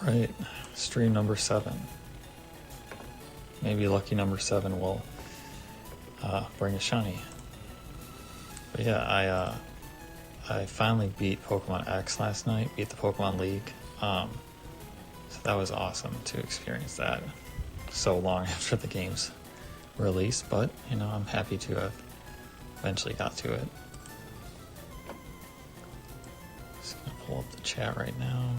Alright, stream number 7. Maybe lucky number 7 will bring a shiny. But yeah, I finally beat Pokemon X last night, beat the Pokemon League. So that was awesome to experience that so long after the game's release, but you know, I'm happy to have eventually got to it. Just gonna pull up the chat right now.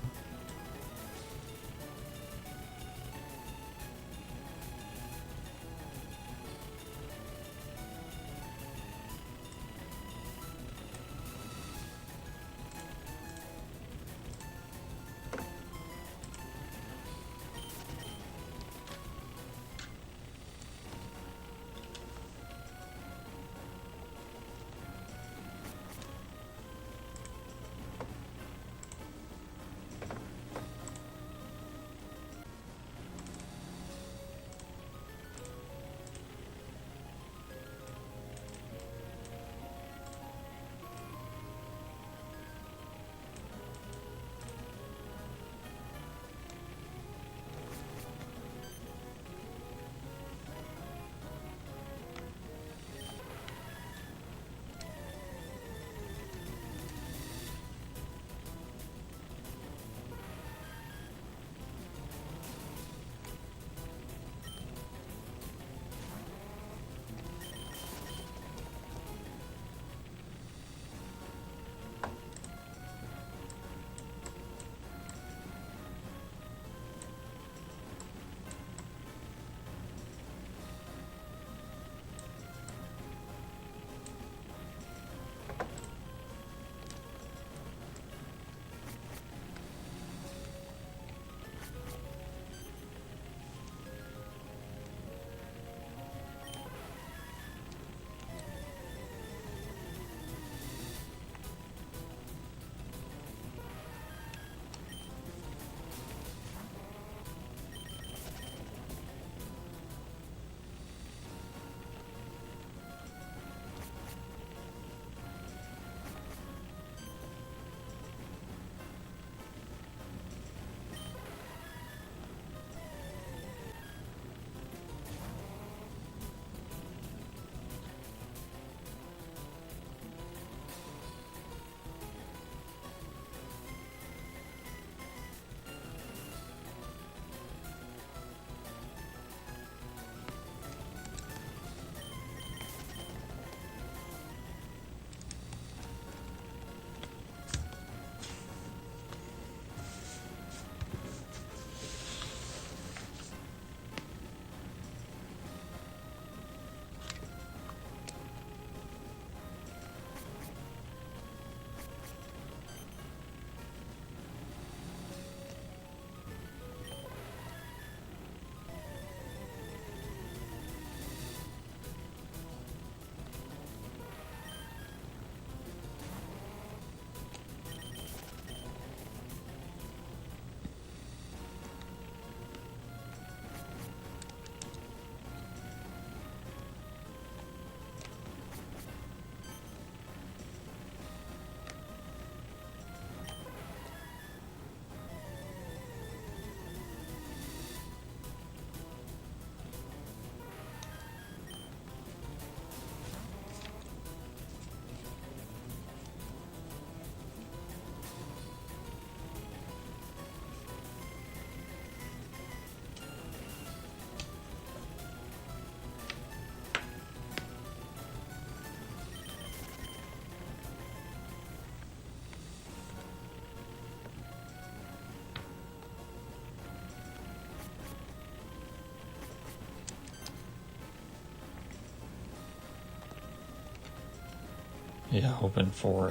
Yeah, hoping for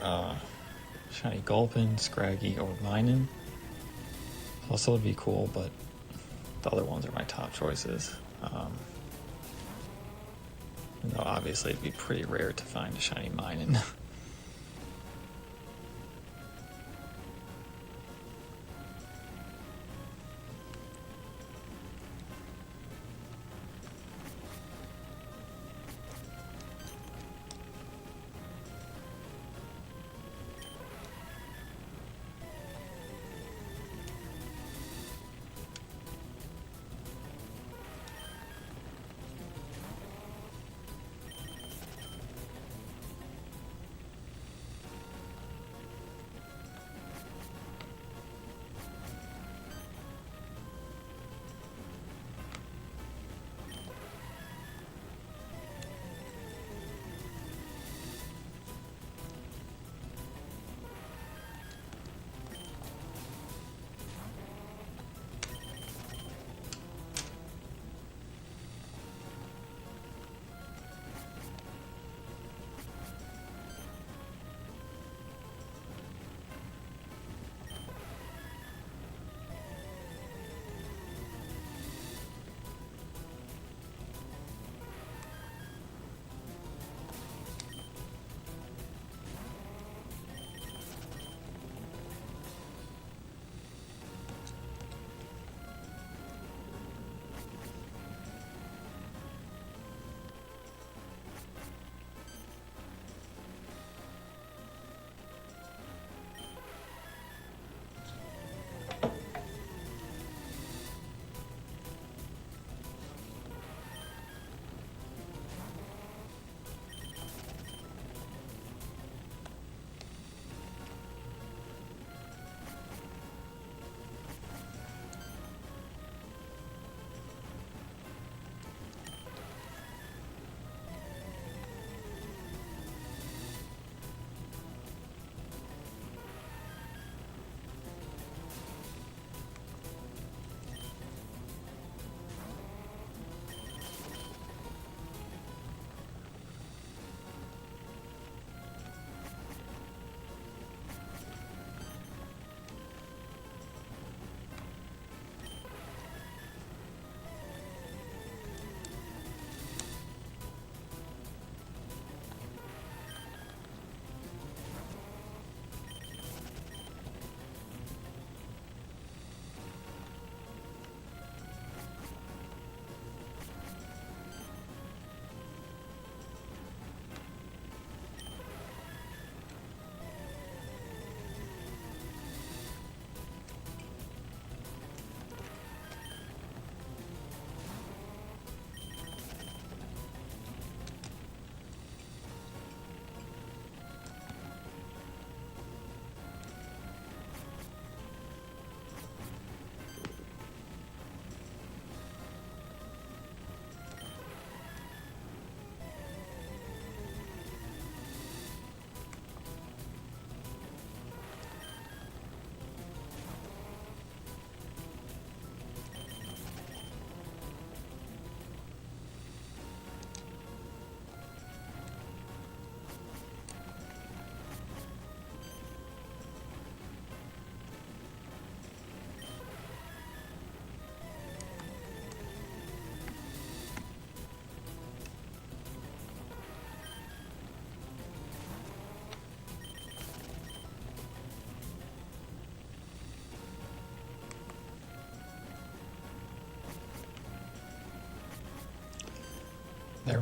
shiny gulpin, scraggy, or minun. Also would be cool, but the other ones are my top choices. You know, obviously it'd be pretty rare to find a shiny minun.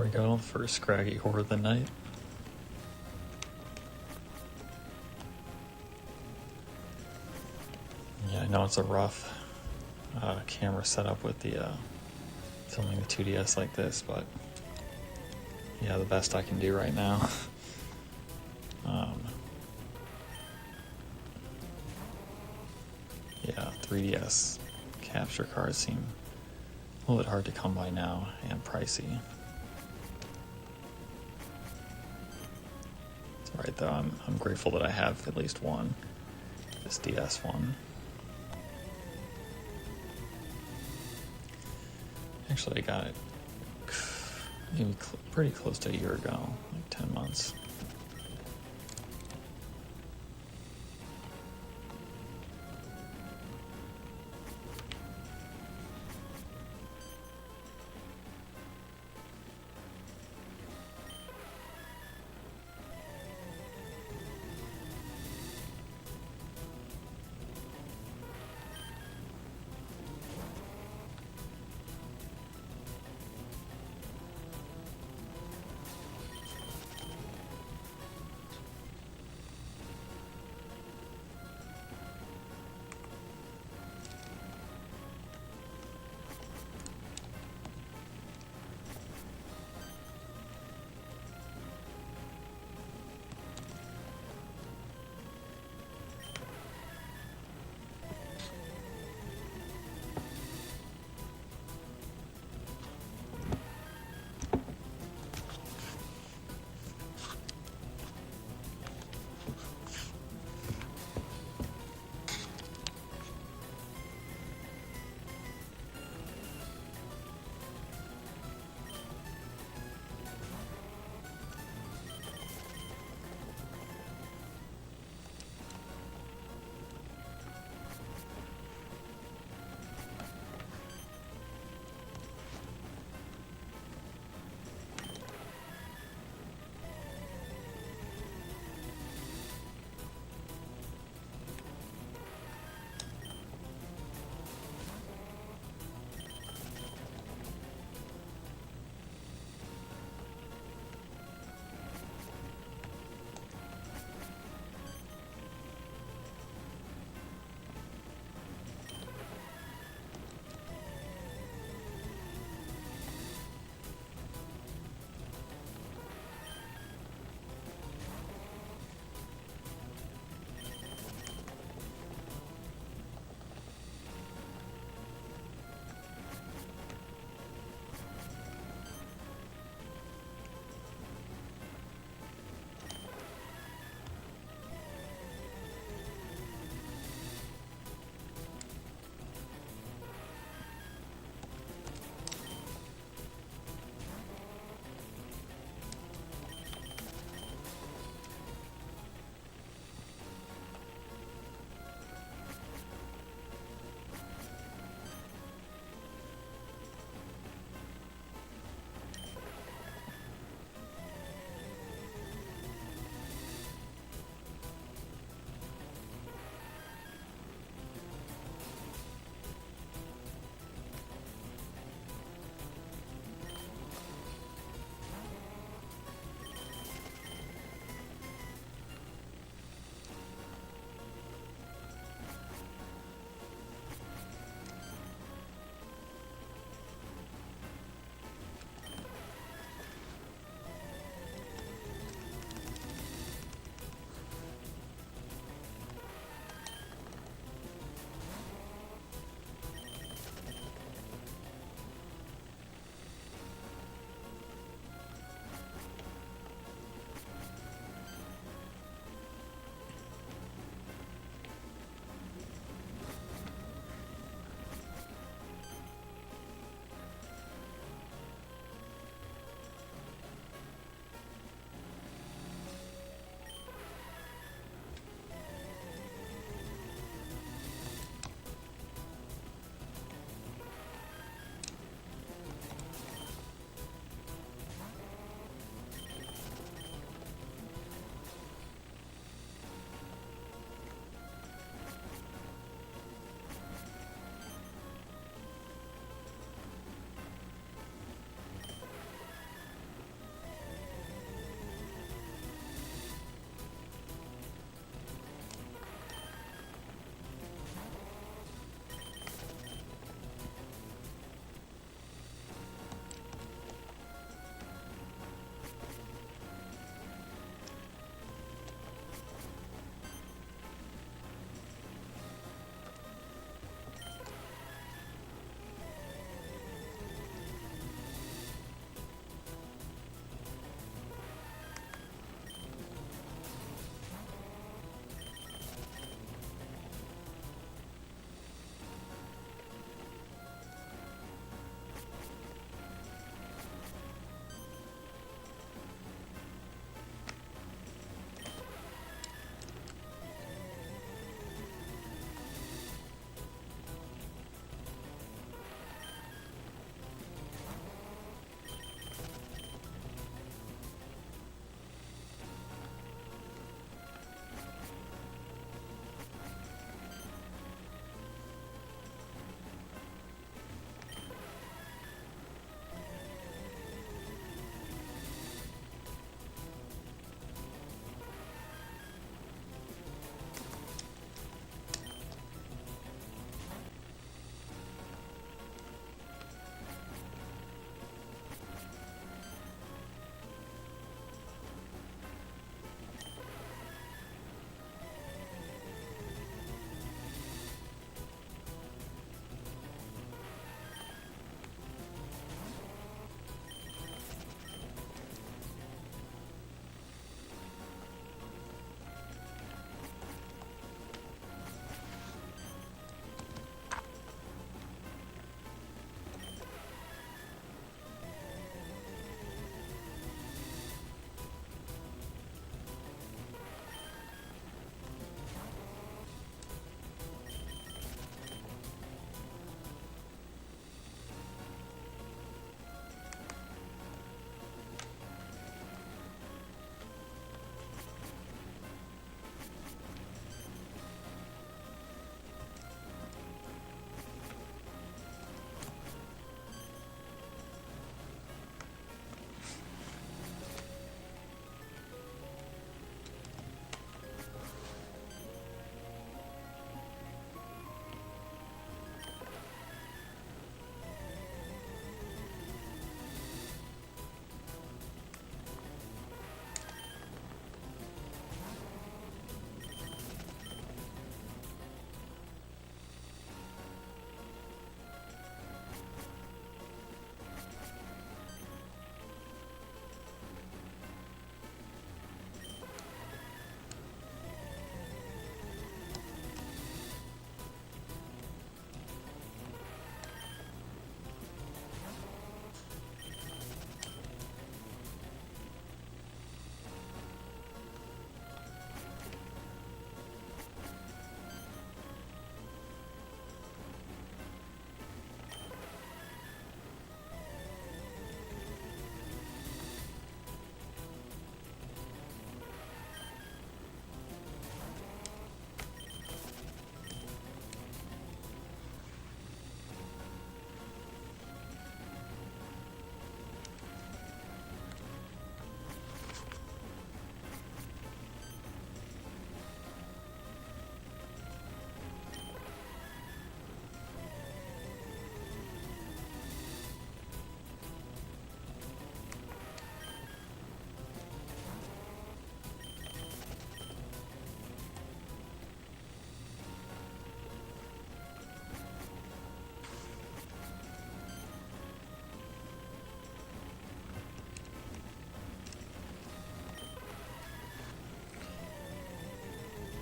we go, first scraggy horde of the night. Yeah, I know it's a rough camera setup with the filming the 2DS like this, but yeah, the best I can do right now. Yeah, 3DS capture cards seem a little bit hard to come by now and pricey. It's alright though, I'm grateful that I have at least one, this DS one. Actually, I got it maybe pretty close to a year ago, like 10 months.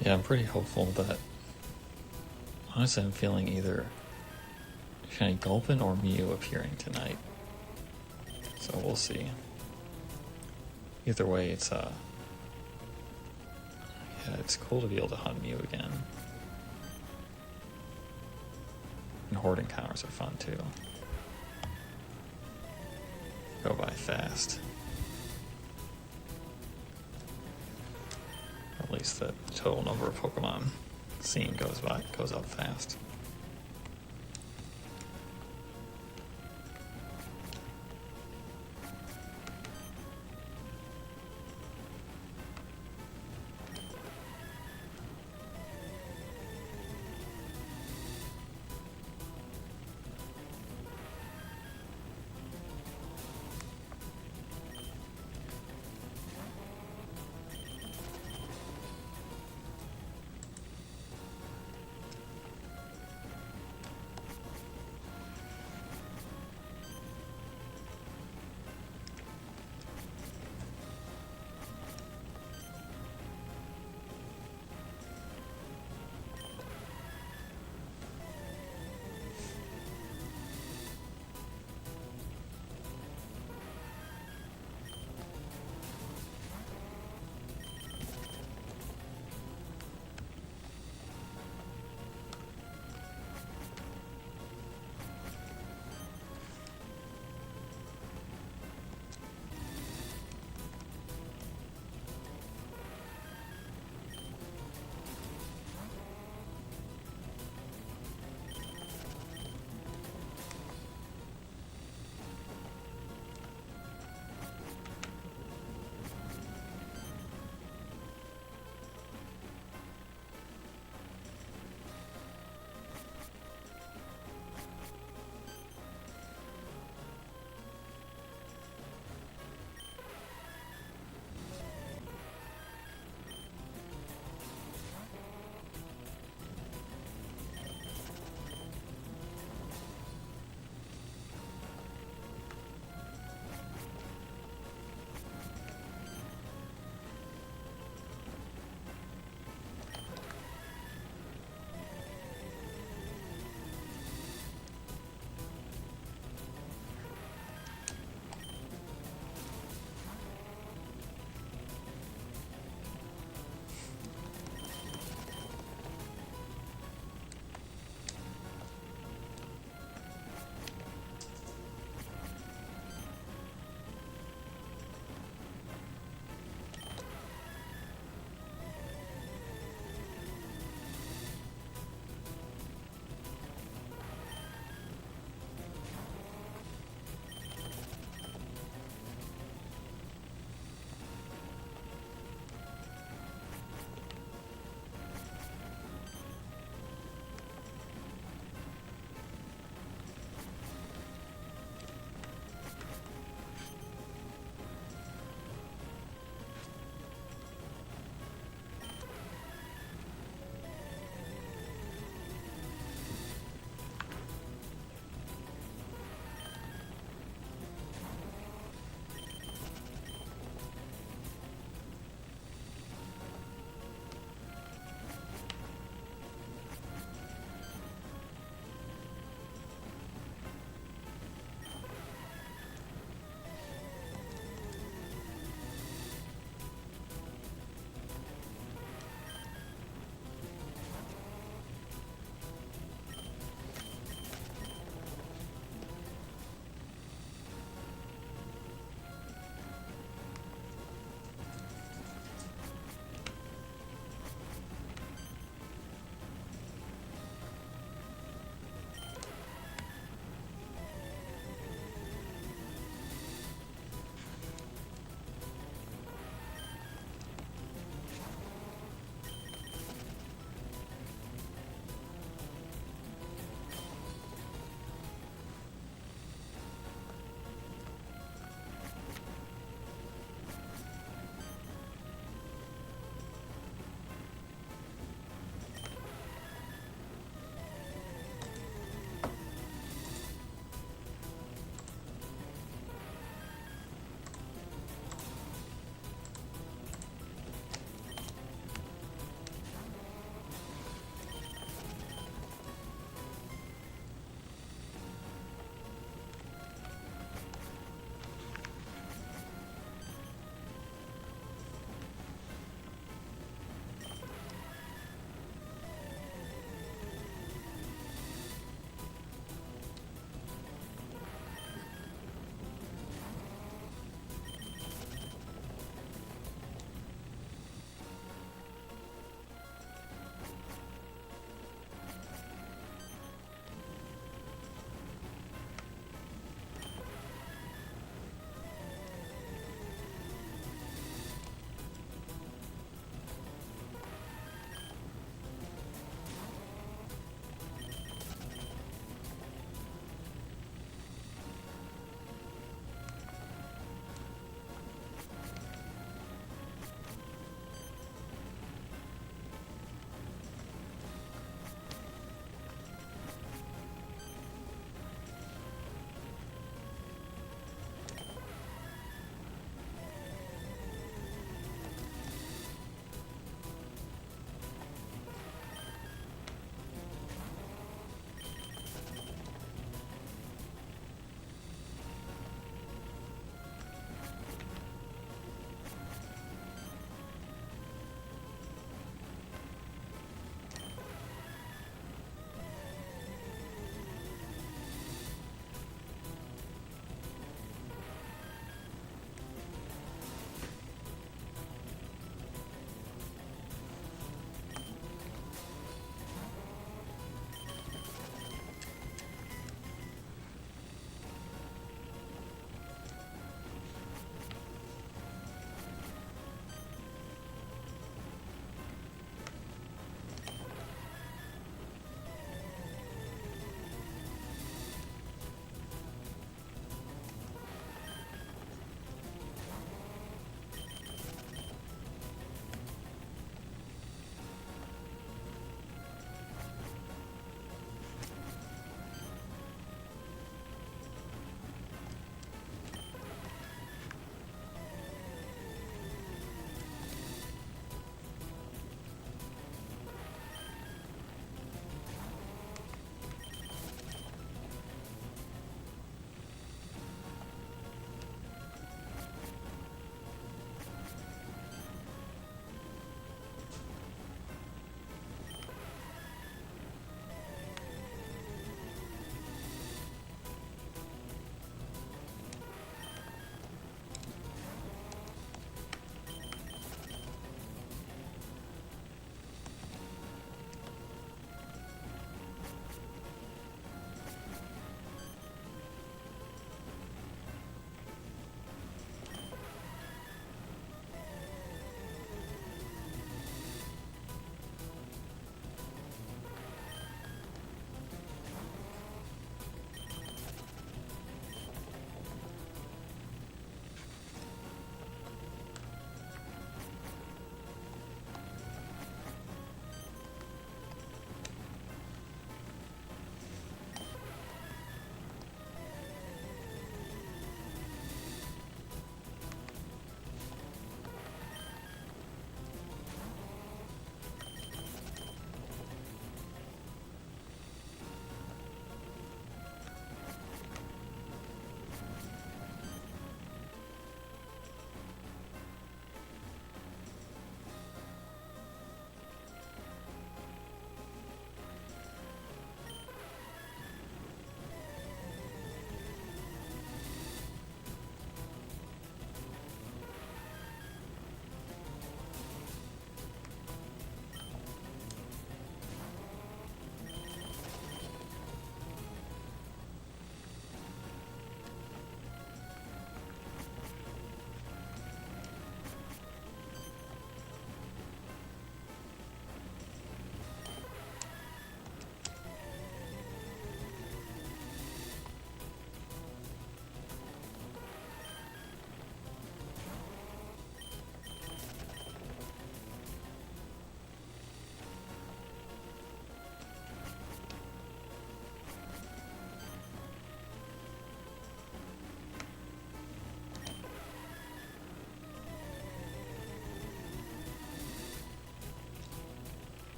Yeah, I'm pretty hopeful that. Honestly, I'm feeling either shiny Gulpin or Mew appearing tonight. So we'll see. Either way, it's yeah, it's cool to be able to hunt Mew again. And horde encounters are fun too. Go by fast. At least the total number of Pokemon seen goes up fast.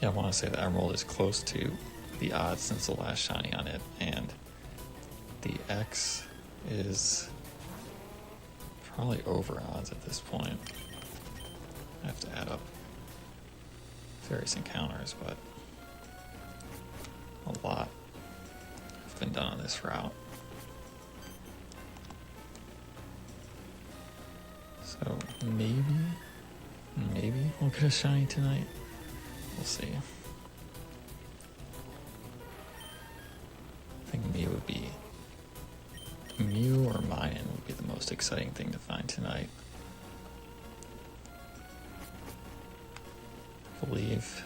Yeah, I want to say the emerald is close to the odds since the last shiny on it, and the X is probably over odds at this point. I have to add up various encounters, but a lot have been done on this route. So maybe we'll get a shiny tonight. We'll see. I think Mew or minun would be the most exciting thing to find tonight. I believe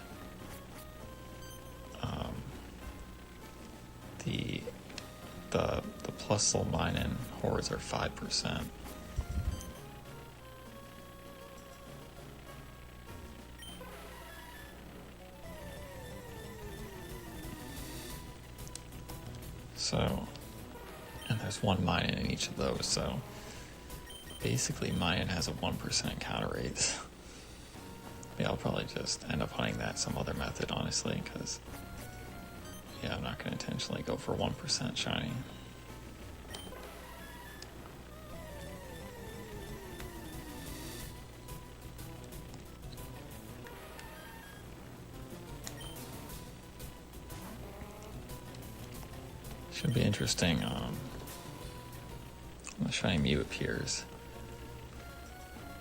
the plus level minun hordes are 5%. So, and there's one minun in each of those, so basically minun has a 1% encounter rate. Yeah, I'll probably just end up hunting that some other method, honestly, because yeah, I'm not going to intentionally go for 1% shiny. Should be interesting when the shiny Mew appears.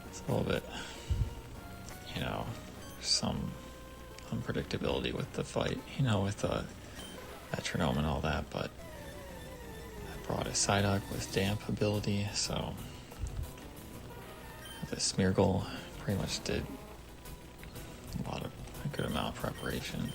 It's a little bit, you know, some unpredictability with the fight, you know, with metronome and all that, but I brought a Psyduck with damp ability, so the Smeargle pretty much did a good amount of preparation.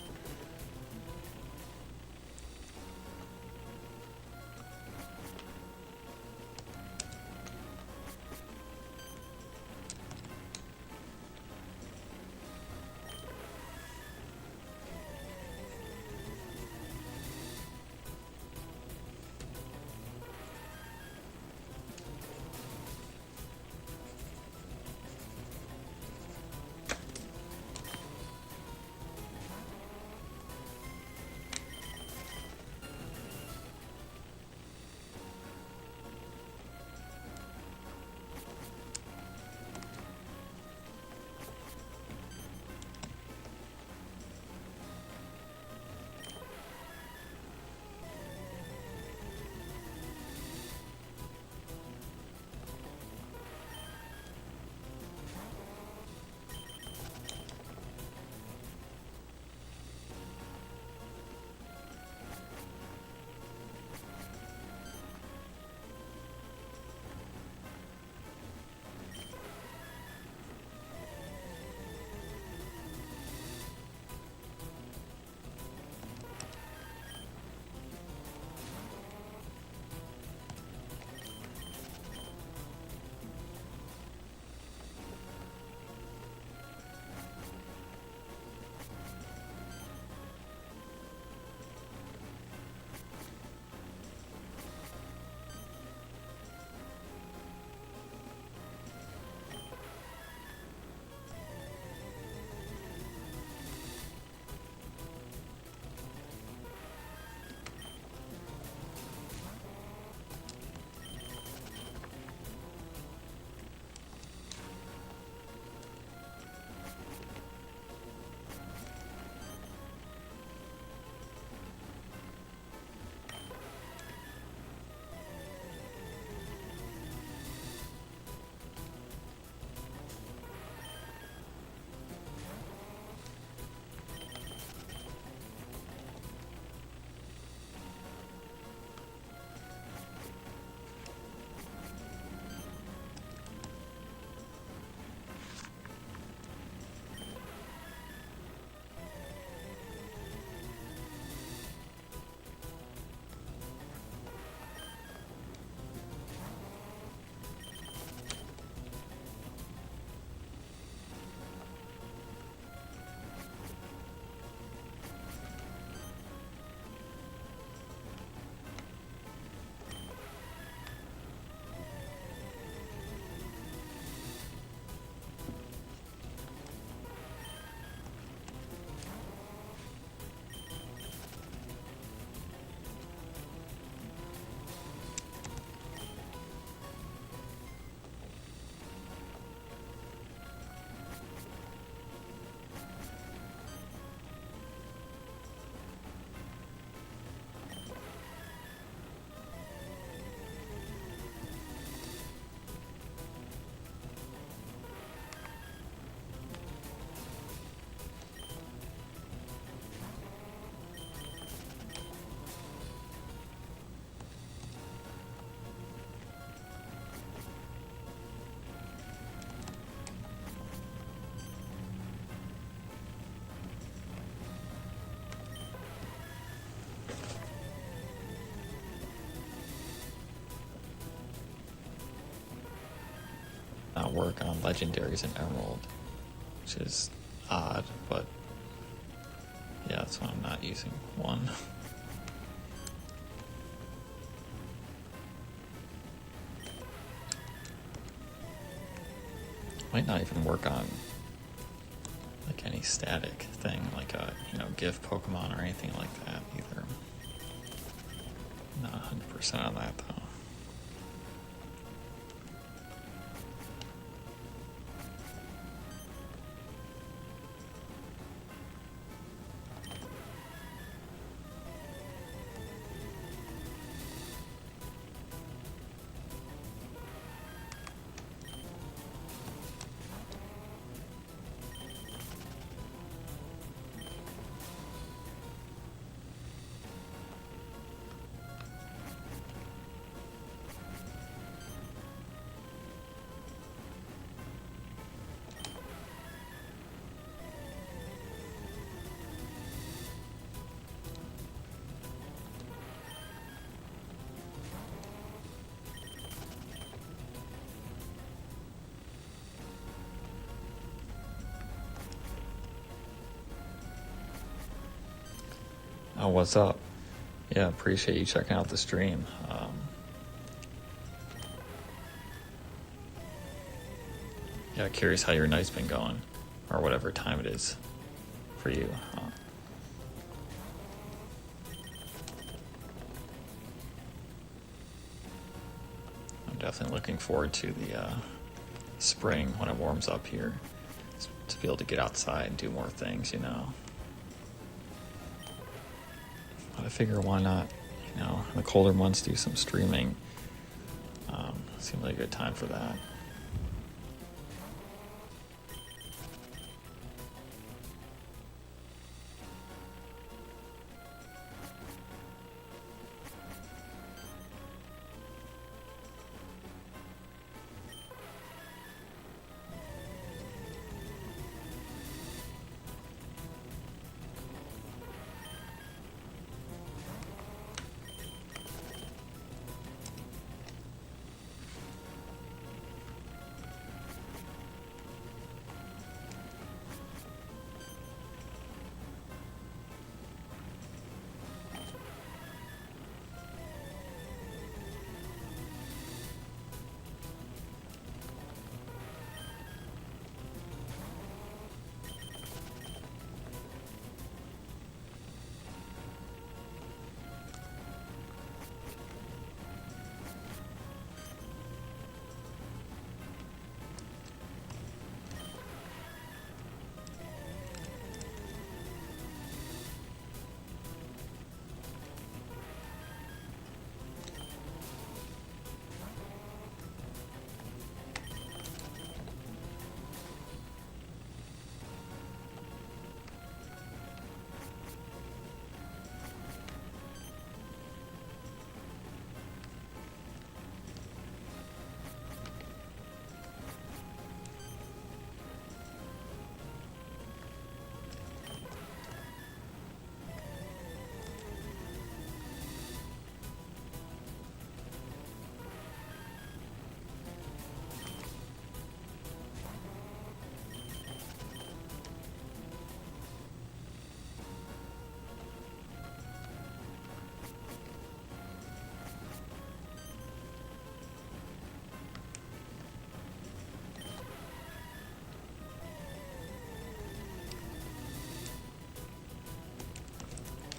work on legendaries and emerald, which is odd, but yeah, that's why I'm not using one. Might not even work on like any static thing, like a gift Pokemon or anything like that either. Not 100% on that though. Oh, what's up? Yeah, appreciate you checking out the stream. Yeah, curious how your night's been going, or whatever time it is for you. I'm definitely looking forward to the spring when it warms up here, to be able to get outside and do more things, I figure why not, in the colder months do some streaming. Seems like a good time for that.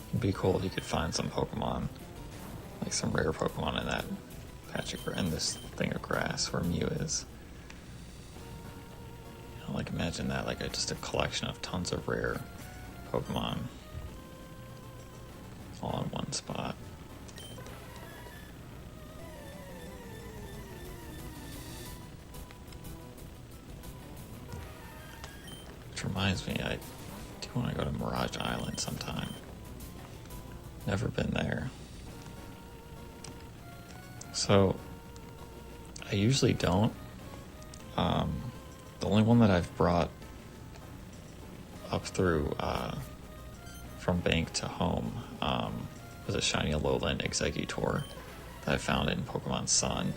It'd be cool if you could find some Pokemon, like some rare Pokemon in that patch of in this thing of grass where Mew is. Like imagine that, like just a collection of tons of rare Pokemon all in one spot. Which reminds me, I do want to go to Mirage Island sometime. Never been there. So, I usually don't. The only one that I've brought up through from bank to home was a shiny Alolan Exeggutor that I found in Pokemon Sun.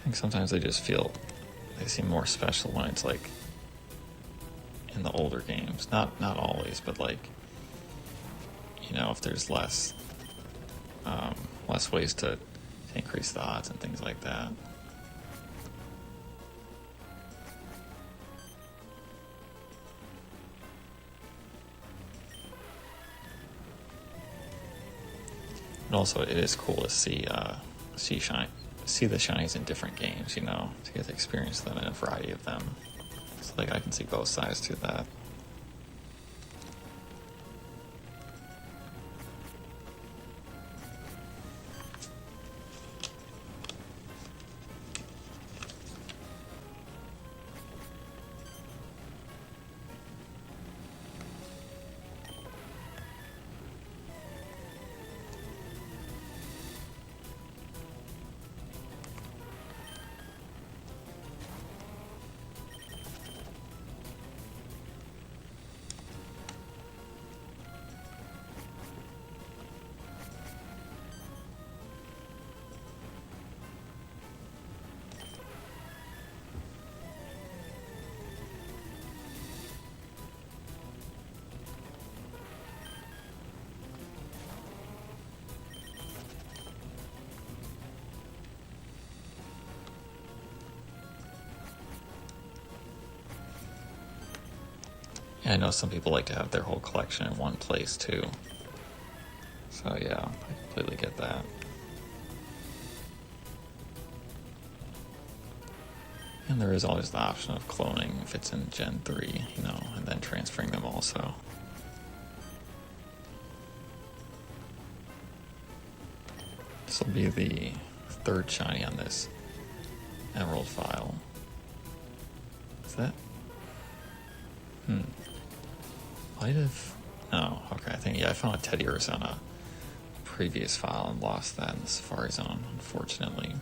think sometimes they just feel they seem more special when it's like in the older games. Not always, but like, you know, if there's less ways to increase the odds and things like that. And also, it is cool to see the shinies in different games. You know, to get to experience them in a variety of them. So like I can see both sides to that. And I know some people like to have their whole collection in one place too. So yeah, I completely get that. And there is always the option of cloning if it's in Gen 3, you know, and then transferring them also. This will be the third shiny on this emerald file. Is that? Might have. No, okay, I think, yeah, I found a Teddiurus on a previous file and lost that in the Safari Zone, unfortunately.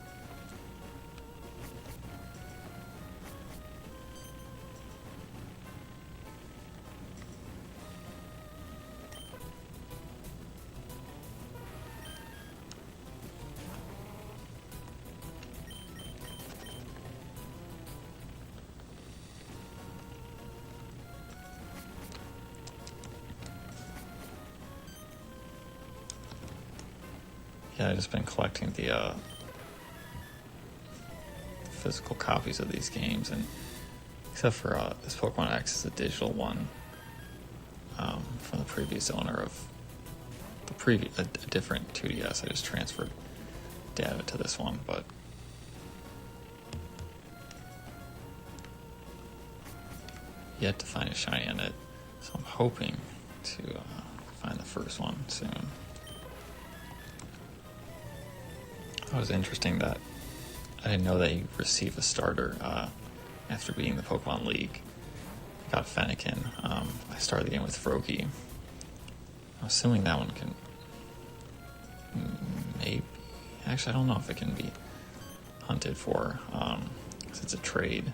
Yeah, I've just been collecting the physical copies of these games, and except for this Pokemon X is a digital one from the previous owner of a different 2DS. I just transferred data to this one, but yet to find a shiny in it, so I'm hoping to find the first one soon. It was interesting that I didn't know that you receive a starter after beating the Pokemon League. I got Fennekin. I started the game with Froakie. I'm assuming that one can maybe. Actually, I don't know if it can be hunted for because it's a trade.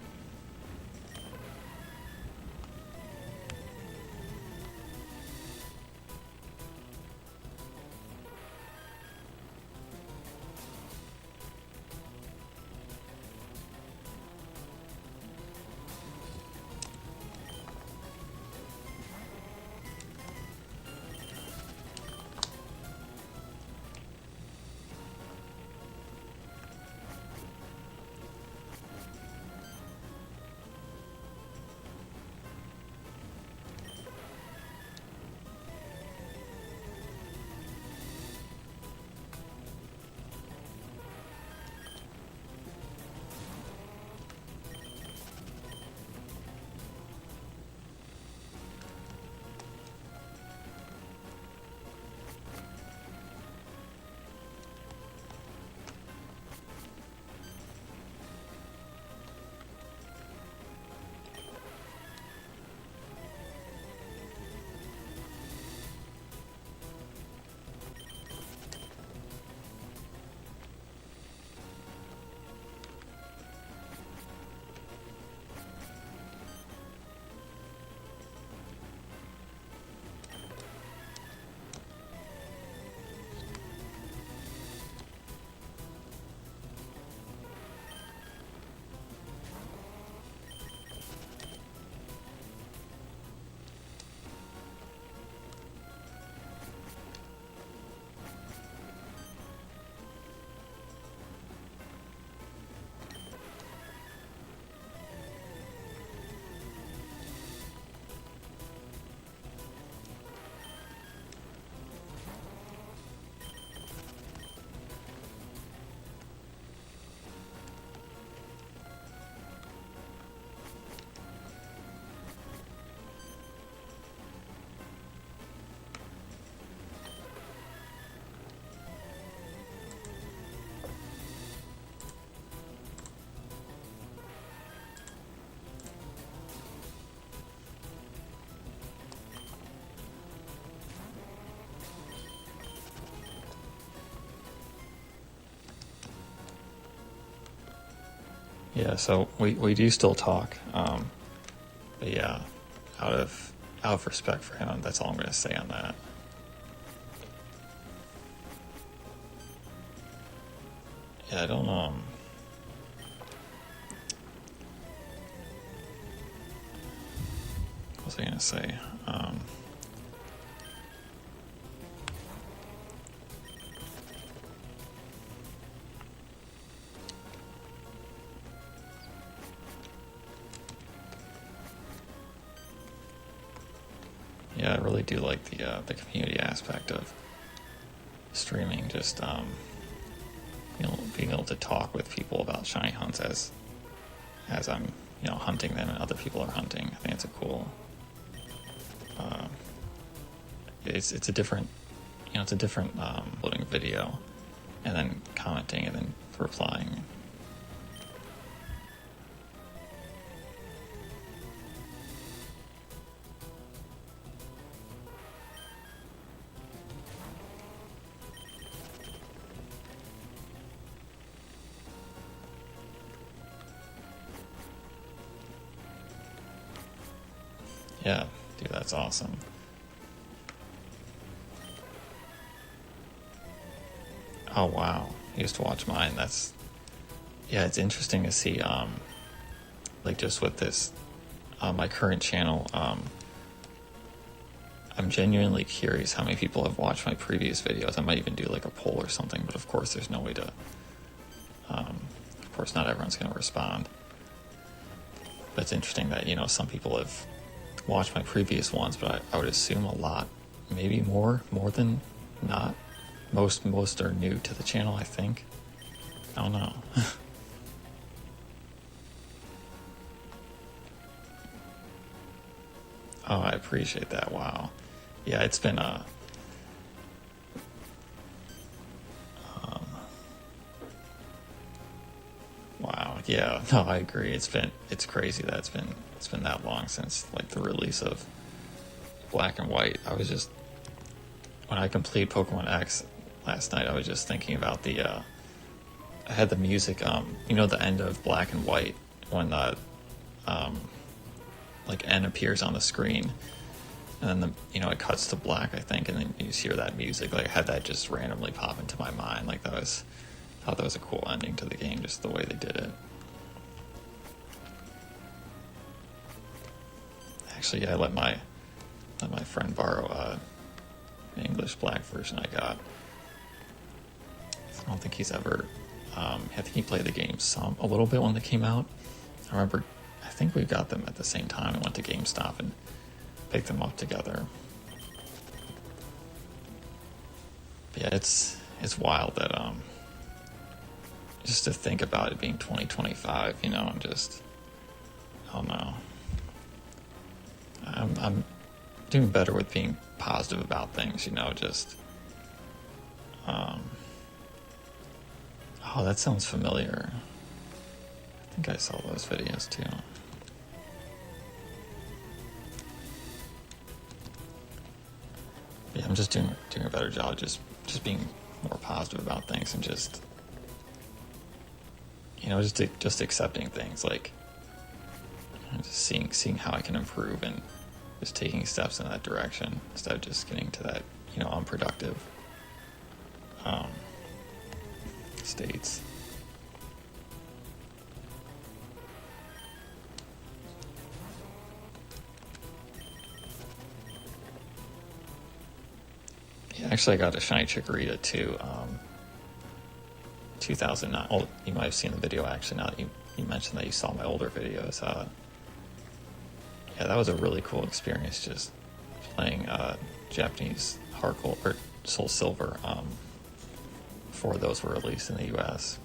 Yeah, so we do still talk. But yeah, out of respect for him, that's all I'm gonna say on that. Yeah, I don't what was I gonna say? Yeah, I really do like the community aspect of streaming. Just being able to talk with people about shiny hunts as I'm hunting them and other people are hunting. I think it's a cool. It's a different it's a different loading video and then commenting and then replying. Yeah, dude, that's awesome. Oh wow, you used to watch mine. Yeah, it's interesting to see like just with this my current channel, I'm genuinely curious how many people have watched my previous videos. I might even do like a poll or something, but of course there's no way to of course not everyone's going to respond. But it's interesting that some people have watched my previous ones, but I would assume a lot, maybe more than not. Most are new to the channel, I think. I don't know. Oh, I appreciate that. Wow. Yeah, it's been wow. Yeah, no, I agree. It's crazy that it's been that long since like the release of Black and White. I was just when I completed Pokemon X last night, I was just thinking about I had the music, the end of Black and White when the like N appears on the screen, and then it cuts to black, I think, and then you just hear that music. Like I had that just randomly pop into my mind. Like I thought that was a cool ending to the game, just the way they did it. Actually, yeah, I let my friend borrow an English black version I got. I don't think he's ever. I think he played the game a little bit when they came out. I think we got them at the same time and went to GameStop and picked them up together. But yeah, it's wild that just to think about it being 2025, I'm just, I don't know. I'm doing better with being positive about things, just oh, that sounds familiar. I think I saw those videos too. Yeah, I'm just doing a better job just being more positive about things and just just accepting things, like just seeing how I can improve and just taking steps in that direction instead of just getting to that unproductive states. Yeah, actually I got a shiny Chikorita too. 2009. Oh, you might have seen the video actually. Now that you mentioned that you saw my older videos. Yeah, that was a really cool experience, just playing Japanese Heart Gold or Soul Silver before those were released in the U.S.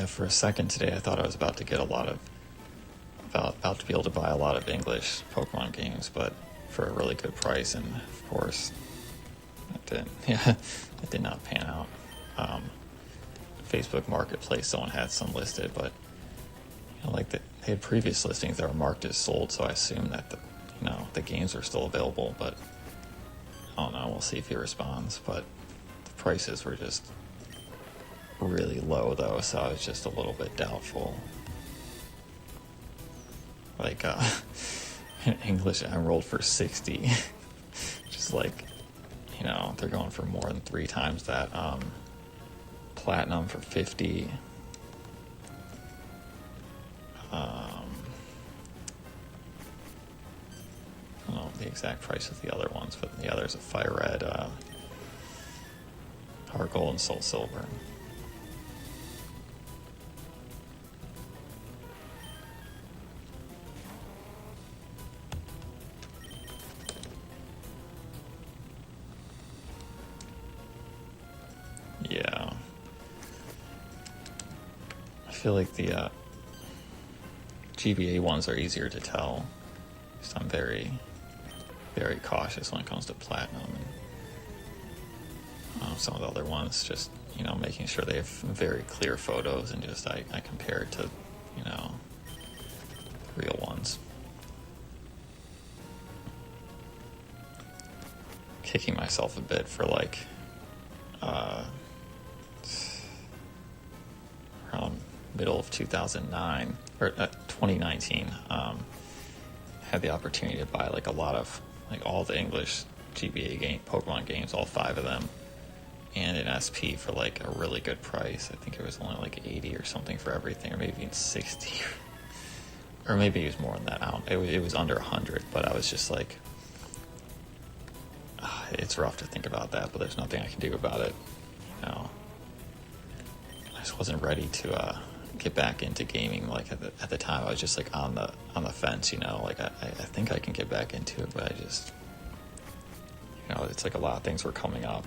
Yeah, for a second today, I thought I was about to get about to be able to buy a lot of English Pokemon games, but for a really good price, and of course, it did not pan out. Facebook Marketplace, someone had some listed, but they had previous listings that were marked as sold, so I assumed that the games are still available, but I don't know. We'll see if he responds. But the prices were just really low, though, so I was just a little bit doubtful. Like English Emerald for 60, just they're going for more than 3 times that. Platinum for 50. I don't know the exact price of the other ones, but the others are Fire Red, Heart Gold, and Soul Silver. Yeah. I feel like the GBA ones are easier to tell. So I'm very, very cautious when it comes to Platinum, and some of the other ones, just making sure they have very clear photos, and just I compare it to real ones. Kicking myself a bit for around middle of 2009 or 2019. Had the opportunity to buy a lot of all the English GBA Pokemon games, all 5 of them, and an SP for a really good price. I think it was only 80 or something for everything, or maybe even 60, or maybe it was more than that. It was under 100, but I was just it's rough to think about that, but there's nothing I can do about it. I just wasn't ready to get back into gaming. At the time, I was just on the fence. I think I can get back into it, but I just it's a lot of things were coming up.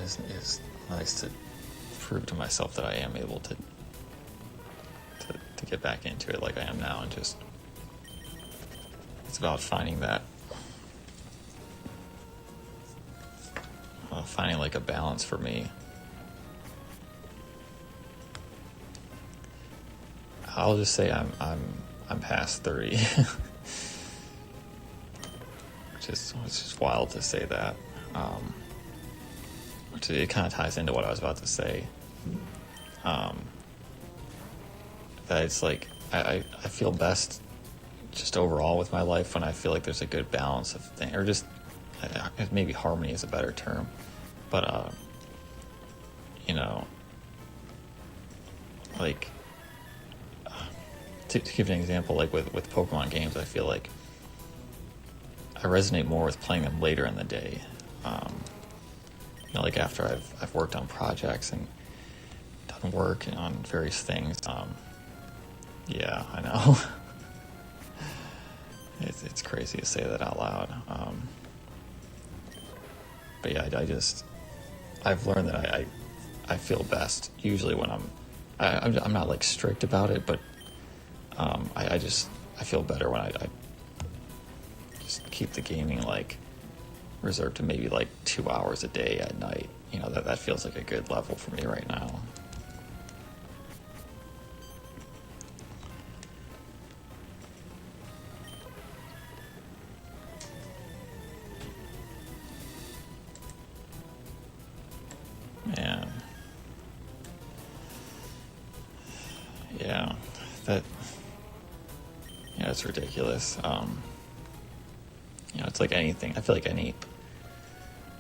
It's nice to prove to myself that I am able to get back into it like I am now, and just it's about finding that. Finding a balance for me. I'll just say I'm past 30, which is just wild to say that. It kind of ties into what I was about to say. That it's I feel best just overall with my life when I feel there's a good balance of things, or just maybe harmony is a better term. But, to give an example, with Pokemon games, I feel I resonate more with playing them later in the day. After I've worked on projects and done work on various things. Yeah, I know. It's crazy to say that out loud. But yeah, I've learned that I feel best usually when I'm not strict about it, but I feel better when I just keep the gaming reserved to maybe 2 hours a day at night. That feels like a good level for me right now. Man. Yeah, it's ridiculous. It's like anything. I feel like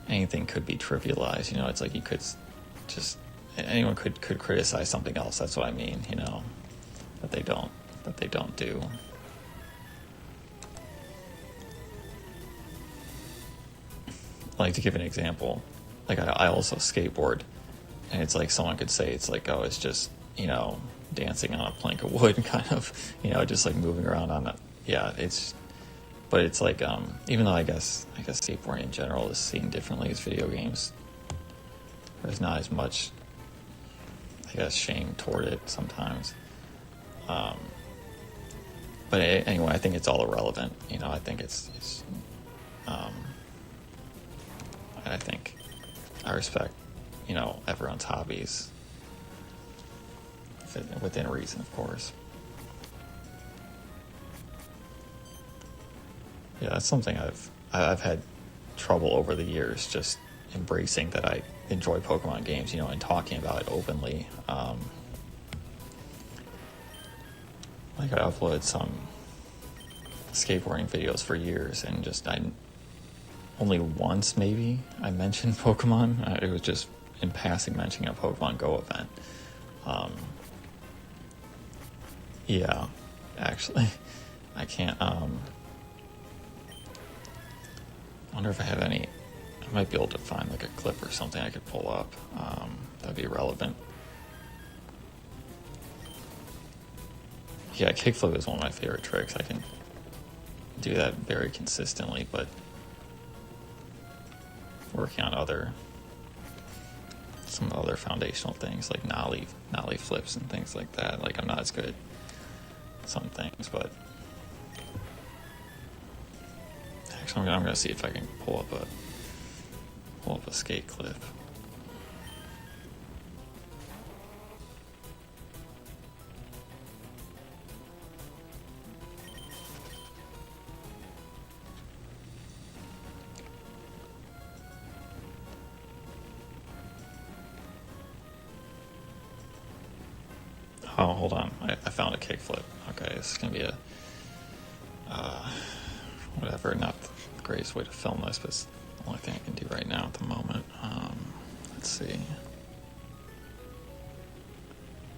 anything could be trivialized. It's you could just anyone could criticize something else. That's what I mean. That they don't do. To give an example, I also skateboard, and it's someone could say it's oh, it's just dancing on a plank of wood, kind of, just moving around on it. Yeah, but it's even though I guess skateboarding in general is seen differently as video games, there's not as much, I guess, shame toward it sometimes. But anyway, I think it's all irrelevant. You know, I think it's I think I respect, you know, everyone's hobbies within reason, of course. Yeah, that's something I've had trouble over the years, just embracing that I enjoy Pokemon games, you know, and talking about it openly. Like I uploaded some skateboarding videos for years, and just only once maybe I mentioned Pokemon. It was just in passing mentioning a Pokemon Go event. Yeah, actually, I can't. I wonder if I have any. I might be able to find like a clip or something I could pull up. That'd be relevant. Yeah, kickflip is one of my favorite tricks. I can do that very consistently, but working on some other foundational things like nollie flips and things like that. Like, I'm not as good at some things, but actually I'm gonna see if I can pull up a skate clip. Oh, hold on. I found a kickflip. Okay, this is going to be whatever, not the greatest way to film this, but it's the only thing I can do right now at the moment. Let's see.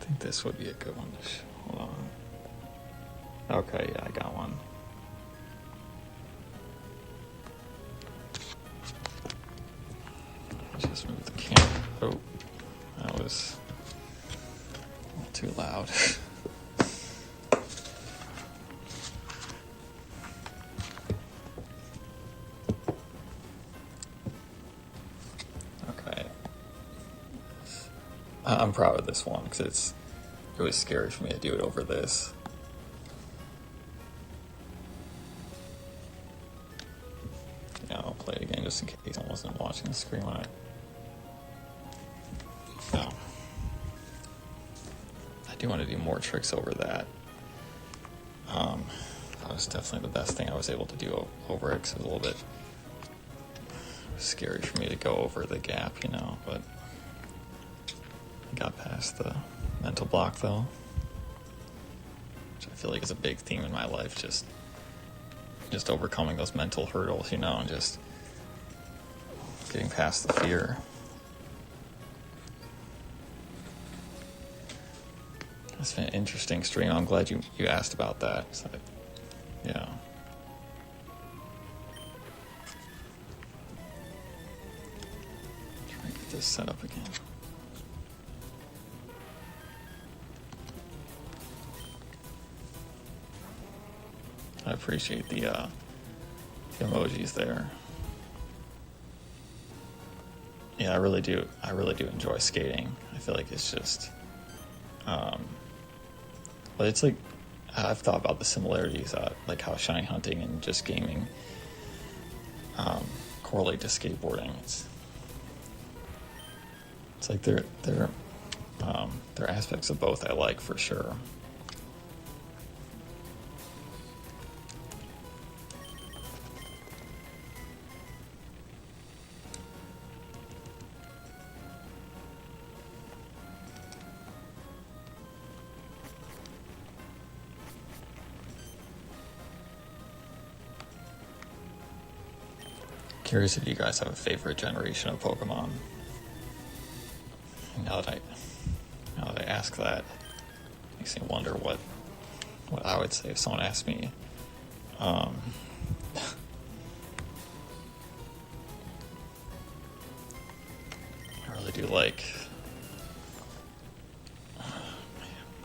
I think this would be a good one to show. Hold on. Okay, yeah, I got one. Just move the camera. Oh, that was too loud. Okay. I'm proud of this one because it was scary for me to do it over this. Yeah, I'll play it again just in case I wasn't watching the screen when No. I do want to do more tricks over that. That was definitely the best thing I was able to do over it, because it was a little bit scary for me to go over the gap, you know, but I got past the mental block, though, which I feel like is a big theme in my life, just overcoming those mental hurdles, you know, and just getting past the fear. It's been an interesting stream. I'm glad you asked about that. So, yeah. Try to get this set up again. I appreciate the emojis there. Yeah, I really do enjoy skating. I feel like it's just, but it's like, I've thought about the similarities, like how shiny hunting and just gaming correlate to skateboarding. It's like they're aspects of both I like, for sure. Curious if you guys have a favorite generation of Pokemon. Now that I ask that, makes me wonder what I would say if someone asked me. I really do like. Man,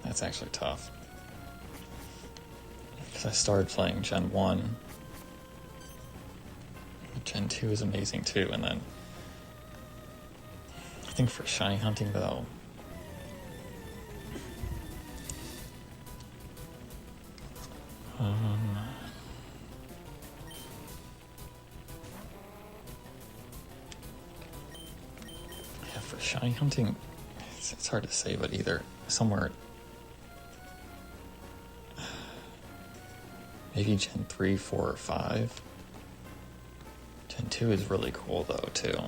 that's actually tough, because I started playing Gen 1. Gen 2 is amazing too, and then think for shiny hunting though, yeah, for shiny hunting, it's hard to say, but either somewhere, maybe Gen 3, 4, or 5. Gen 2 is really cool though too,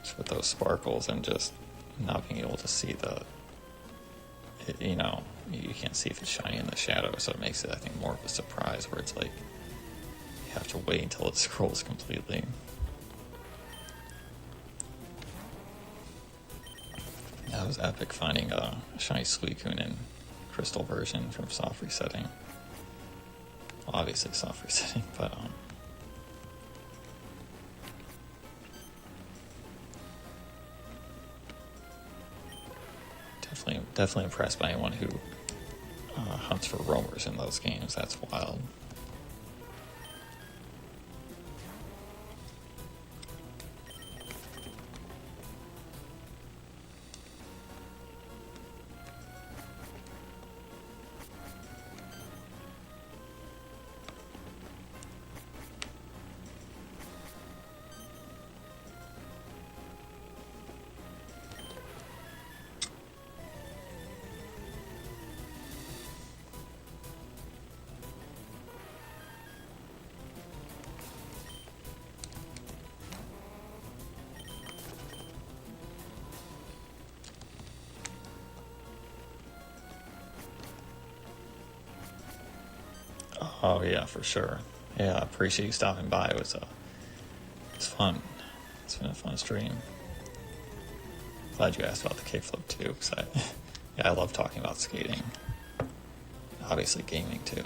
just with those sparkles and just not being able to see you know, you can't see if it's shiny in the shadow, so it makes it, I think, more of a surprise where it's like you have to wait until it scrolls completely. That was epic finding a shiny Suicune in crystal version from soft resetting. Well, obviously soft resetting, but definitely impressed by anyone who hunts for roamers in those games. That's wild. Oh yeah, for sure. Yeah, I appreciate you stopping by. It's fun. It's been a fun stream. Glad you asked about the kickflip too, because yeah, I love talking about skating. Obviously gaming too.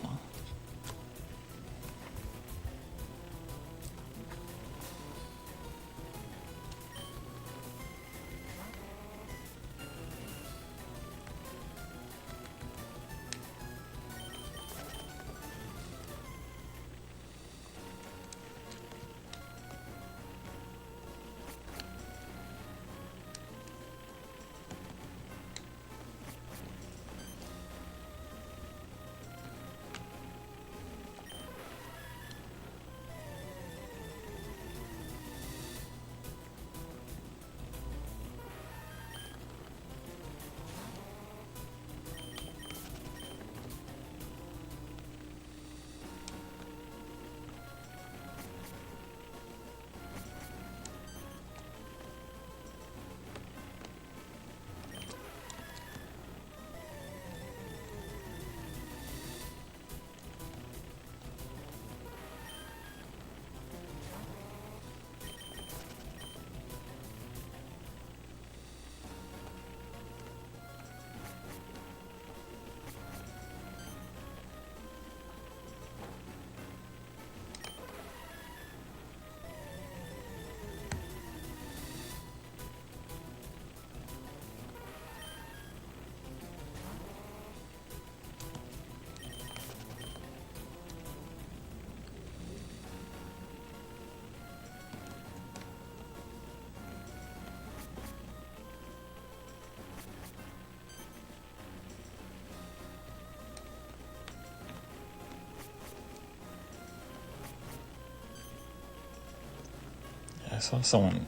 I saw someone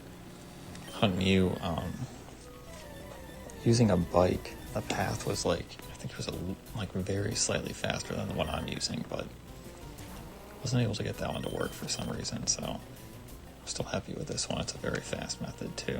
hunt Mew using a bike. The path was like, I think it was like very slightly faster than the one I'm using, but wasn't able to get that one to work for some reason, so I'm still happy with this one. It's a very fast method too.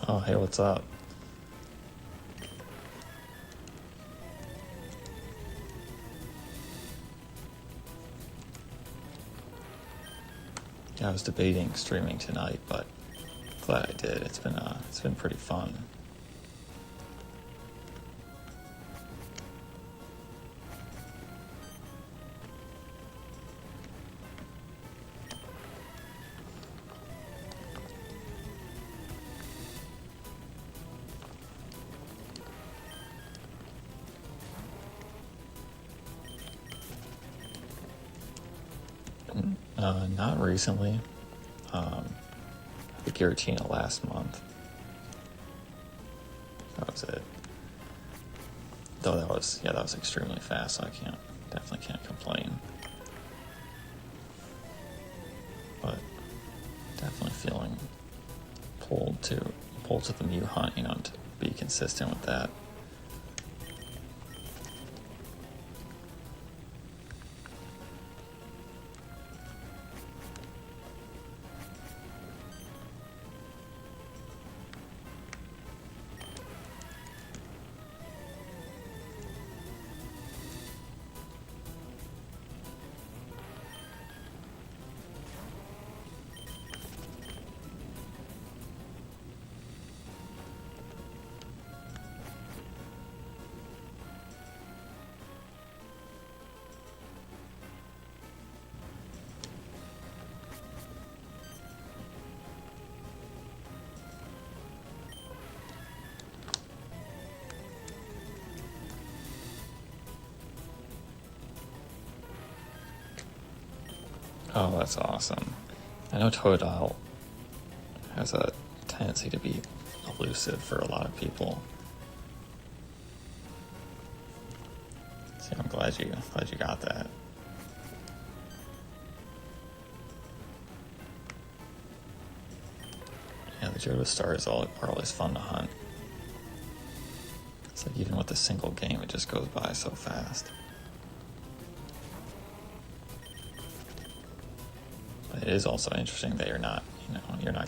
Oh, hey, what's up? Yeah, I was debating streaming tonight, but glad I did. It's been pretty fun. Not recently. The Giratina last month. That was it. Though that was extremely fast, so I definitely can't complain. But definitely feeling pulled to the Mew hunt, to be consistent with that. Oh, that's awesome. I know Totodile has a tendency to be elusive for a lot of people. So I'm glad you got that. Yeah, the Johto stars are always fun to hunt. It's like even with a single game, it just goes by so fast. But it is also interesting that you're not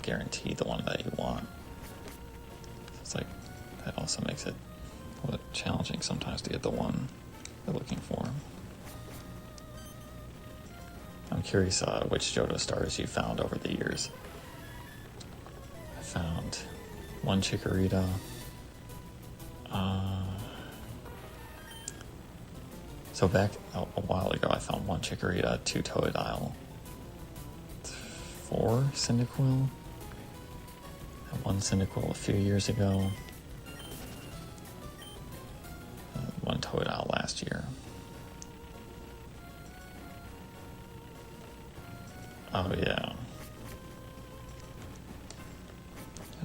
guaranteed the one that you want. It's like that also makes it a little challenging sometimes to get the one you're looking for. I'm curious which Johto stars you found over the years. I found one Chikorita. So back a while ago, I found one Chikorita, 2 Totodile, 4 Cyndaquil, and 1 Cyndaquil a few years ago, 1 Totodile last year. Oh yeah.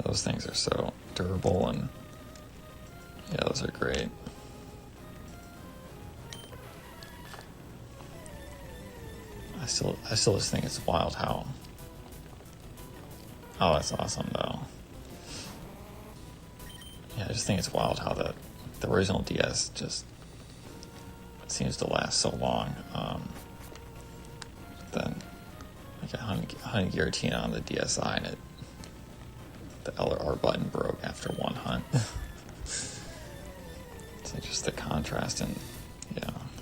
Those things are so durable, and yeah, those are great. I still just think it's wild how. Oh, that's awesome though. Yeah, I just think it's wild how the original DS just seems to last so long. Then like a honey Giratina on the DSi, and the LR button broke after one hunt. So just the contrast and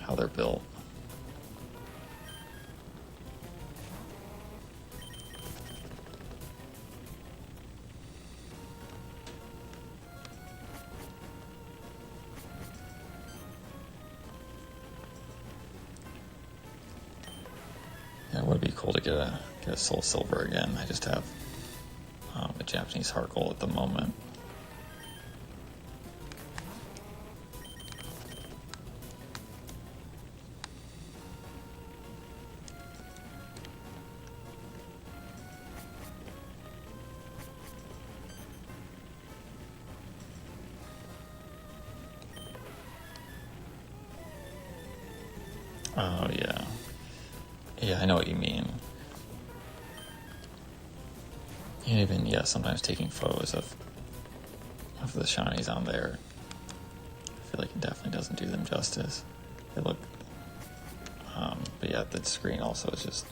how they're built. Yeah, it would be cool to get a Soul Silver again. I just have a Japanese heart gold at the moment. Oh yeah. Yeah, I know what you mean. And even sometimes taking photos of the shinies on there, I feel like it definitely doesn't do them justice. They look, but yeah, the screen also is just,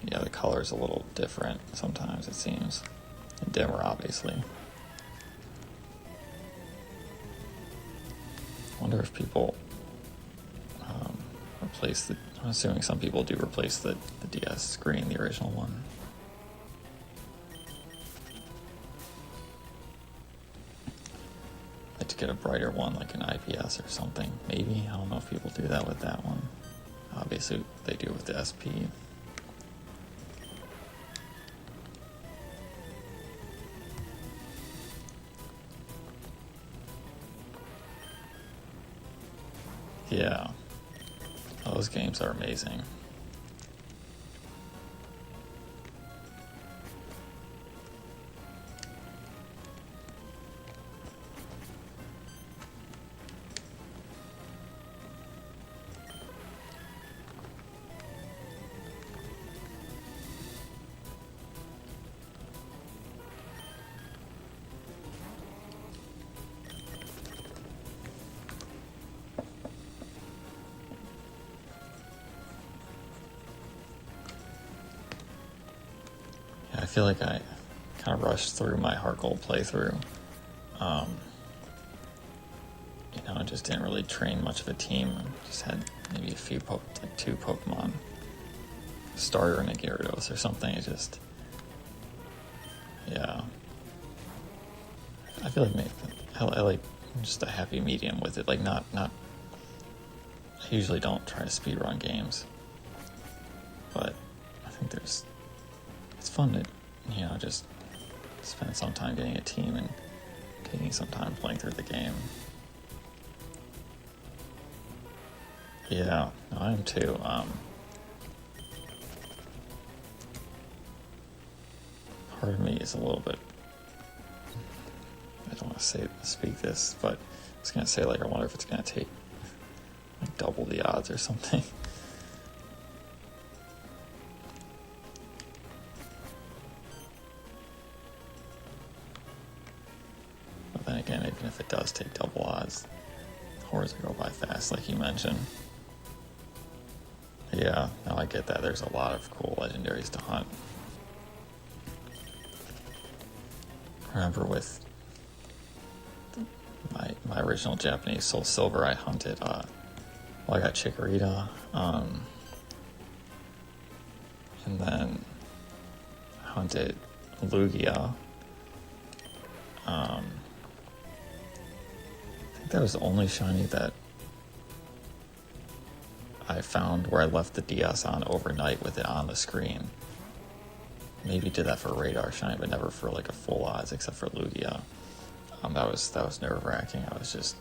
the color is a little different sometimes, it seems, and dimmer obviously. wonder if people replace the. I'm assuming some people do replace the DS screen, the original one. Like to get a brighter one, like an IPS or something. Maybe. I don't know if people do that with that one. Obviously, they do with the SP. Yeah, those games are amazing. I feel like I kind of rushed through my hard gold playthrough. You know, I just didn't really train much of a team. Just had maybe a few, like 2 Pokemon, starter and a Gyarados or something. It just, yeah. I feel like maybe, I like just a happy medium with it. Like not. I usually don't try to speedrun games, but I think it's fun to, you know, just spend some time getting a team and taking some time playing through the game. Yeah, no, I am too. Part of me is a little bit, I don't want to speak this, but I was going to say, like, I wonder if it's going to take like double the odds or something. But then again, even if it does take double odds, hordes will go by fast, like you mentioned. Yeah, no, I get that. There's a lot of cool legendaries to hunt. I remember with my original Japanese Soul Silver, I hunted, well, I got Chikorita, and then I hunted Lugia. I think that was the only shiny that I found where I left the DS on overnight with it on the screen. Maybe did that for radar shiny, but never for like a full odds, except for Lugia. That was nerve-wracking. I was just,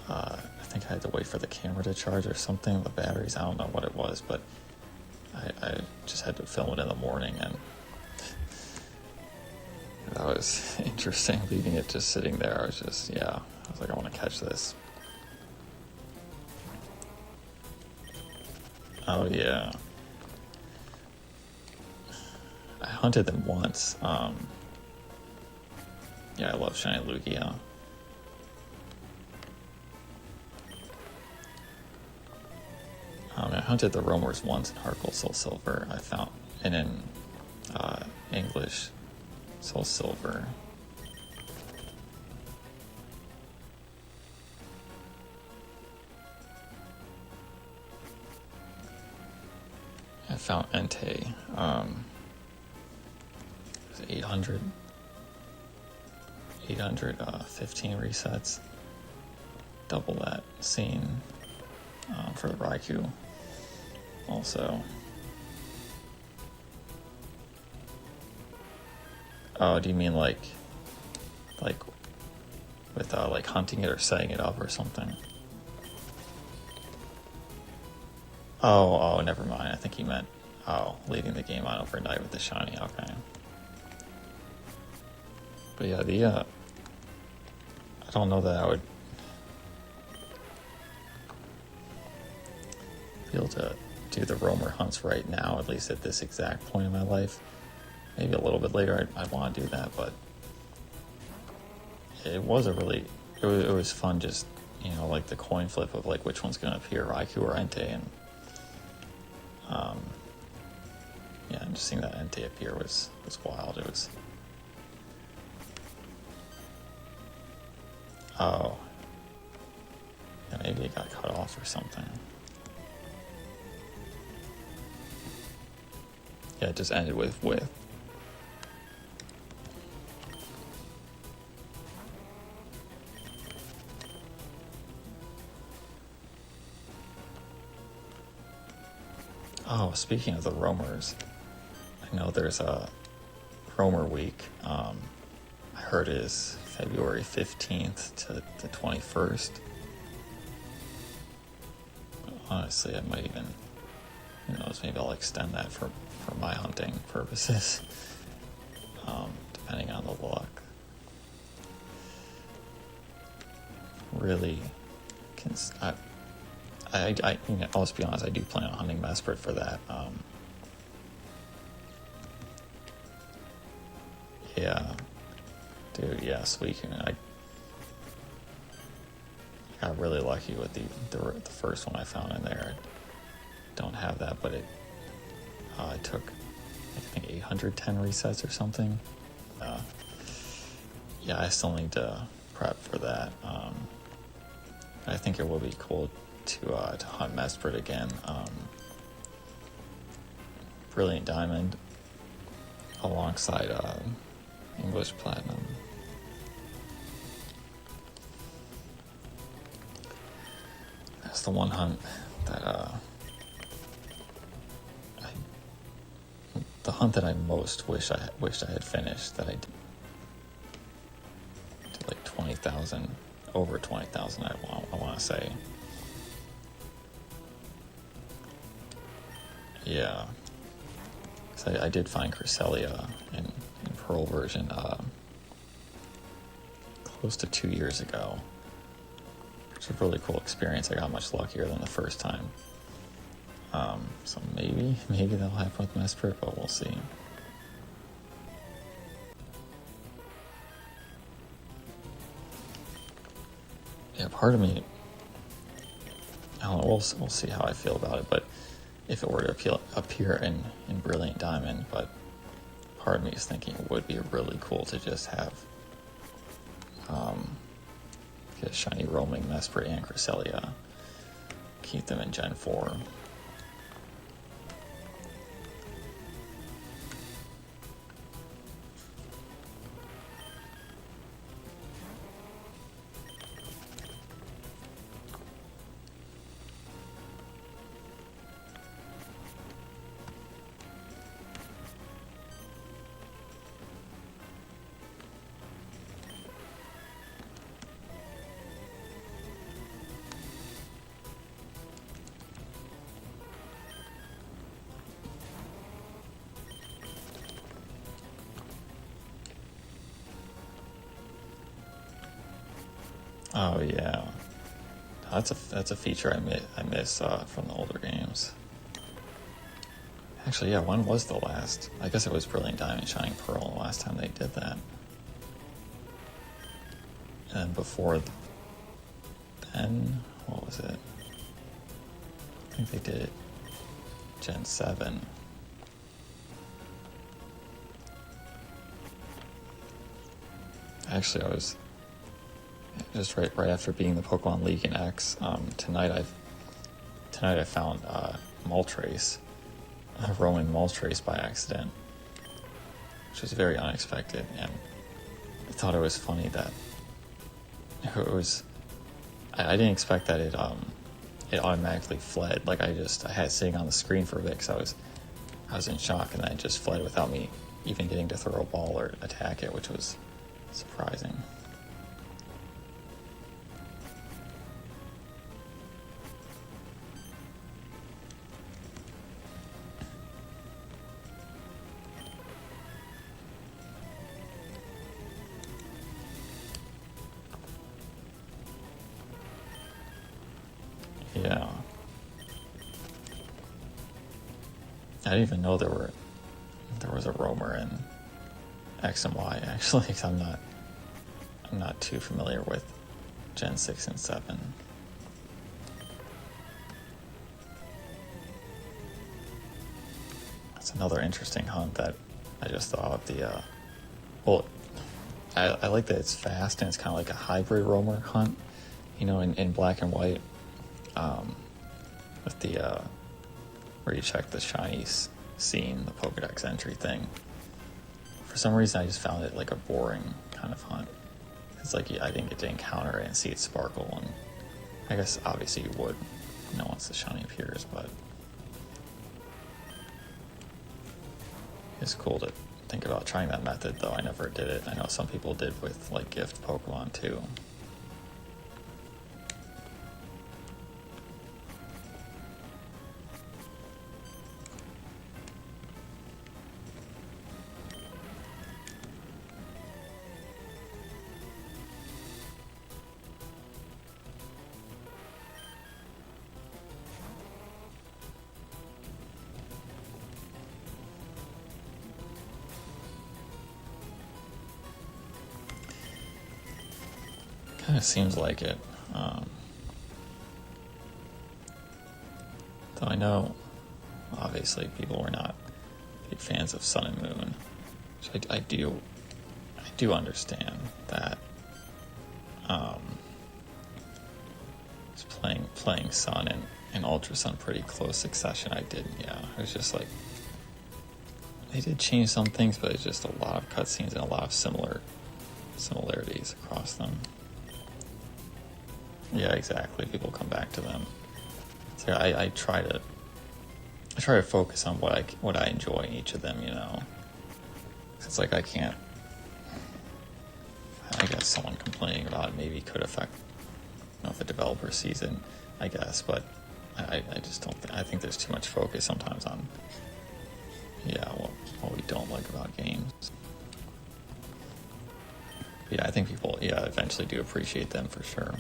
I think I had to wait for the camera to charge or something. The batteries, I don't know what it was, but I just had to film it in the morning, and that was interesting. Leaving it just sitting there, I was like, I want to catch this. Oh yeah. I hunted them once. Yeah, I love shiny Lugia. I hunted the roamers once in Hard Gold Soul Silver. I found, and in English Soul Silver. I found Entei. It was 800. 815 resets. Double that scene for the Raikou. Also. Oh, do you mean like with like hunting it or setting it up or something? Oh, never mind. I think he meant, leaving the game on overnight with the shiny. Okay. But yeah, I don't know that I would be able to do the roamer hunts right now, at least at this exact point in my life. Maybe a little bit later I'd want to do that, but it was it was fun, just, you know, like the coin flip of like which one's going to appear, Raikou or Entei, and yeah, and just seeing that Entei appear was wild. It was, maybe it got cut off or something. Yeah, it just ended with with. Oh, speaking of the roamers, I know there's a roamer week. I heard it is February 15th to the 21st. Honestly, I might even, who knows, maybe I'll extend that for my hunting purposes, depending on the luck. Really, you know, let's be honest, I do plan on hunting Mesprit for that. Yeah, dude, yeah, Sweet. I got really lucky with the first one I found in there. I don't have that, but I took, I think, 810 resets or something. Yeah, I still need to prep for that. I think it will be cool to hunt Mesprit again. Brilliant Diamond alongside English Platinum. That's the one hunt that the hunt that I most wished I had finished, that I did like 20,000, over 20,000. I want to say. Yeah, so I did find Cresselia in Pearl version close to 2 years ago, which was a really cool experience. I got much luckier than the first time. So maybe that'll happen with Mesprit, but we'll see. Yeah, part of me, I don't know, we'll see how I feel about it, but if it were to appear in Brilliant Diamond, but part of me is thinking it would be really cool to just have get shiny roaming Mesprit and Cresselia, keep them in Gen 4. Oh yeah, that's a feature I miss from the older games. Actually, yeah, when was the last? I guess it was Brilliant Diamond, Shining Pearl, the last time they did that. And before then, what was it? I think they did it Gen 7. Actually, I was just right after being the Pokemon League in X. Tonight I found Moltres, a Roman Moltres by accident, which was very unexpected, and I thought it was funny that it was. I didn't expect that it automatically fled. Like I had it sitting on the screen for a bit because I was in shock, and then it just fled without me even getting to throw a ball or attack it, which was surprising. Yeah. I didn't even know there was a roamer in X and Y, actually, because I'm not too familiar with Gen 6 and 7. That's another interesting hunt that I just thought of. Well, I like that it's fast and it's kind of like a hybrid roamer hunt, you know, in black and white. with the where you check the shinies scene, the Pokedex entry thing. For some reason, I just found it like a boring kind of hunt. It's like I didn't get to encounter it and see it sparkle, and I guess obviously you would, once the shiny appears, but it's cool to think about trying that method, though I never did it. I know some people did with like gift Pokemon too. Kind of seems like it. Though I know, obviously, people were not big fans of Sun and Moon, which I do understand that. Just playing Sun and Ultra Sun pretty close succession. I did, yeah. It was just like they did change some things, but it's just a lot of cutscenes and a lot of similarities across them. Yeah, exactly. People come back to them. So I try to focus on what I enjoy in each of them. It's like I can't. I guess someone complaining about it maybe could affect, if the developer sees it, I guess. But I just don't. I think there's too much focus sometimes on, what we don't like about games. But yeah, I think people, eventually do appreciate them for sure.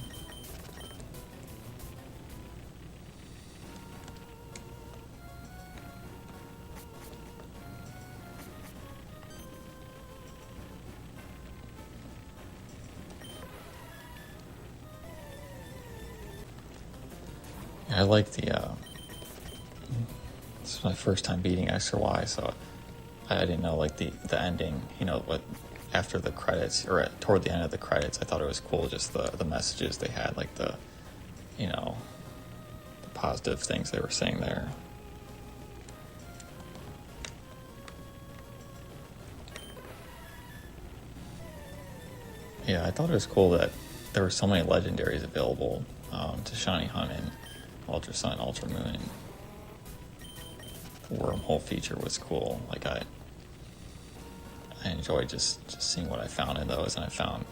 I like this is my first time beating X or Y, so I didn't know like the ending, what after the credits or toward the end of the credits. I thought it was cool, just the messages they had, like the positive things they were saying there. Yeah, I thought it was cool that there were so many legendaries available to shiny hunt in Ultra Sun, Ultra Moon. The wormhole feature was cool. Like I enjoyed just seeing what I found in those, and I found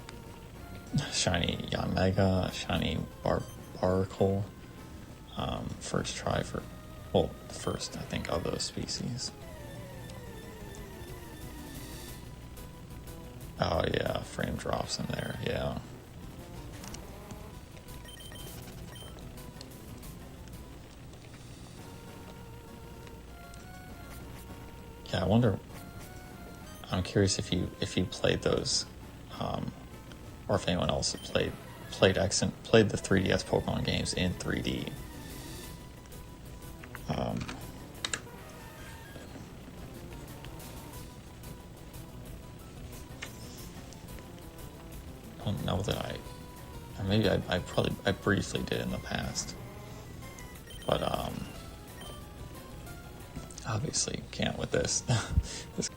shiny Yanmega, shiny Barnacle, first try first I think of those species. Oh yeah, frame drops in there, yeah. Yeah, I wonder. I'm curious if you played those, or if anyone else played the 3DS Pokemon games in 3D. I don't know that maybe I briefly did in the past, but obviously can't with this. This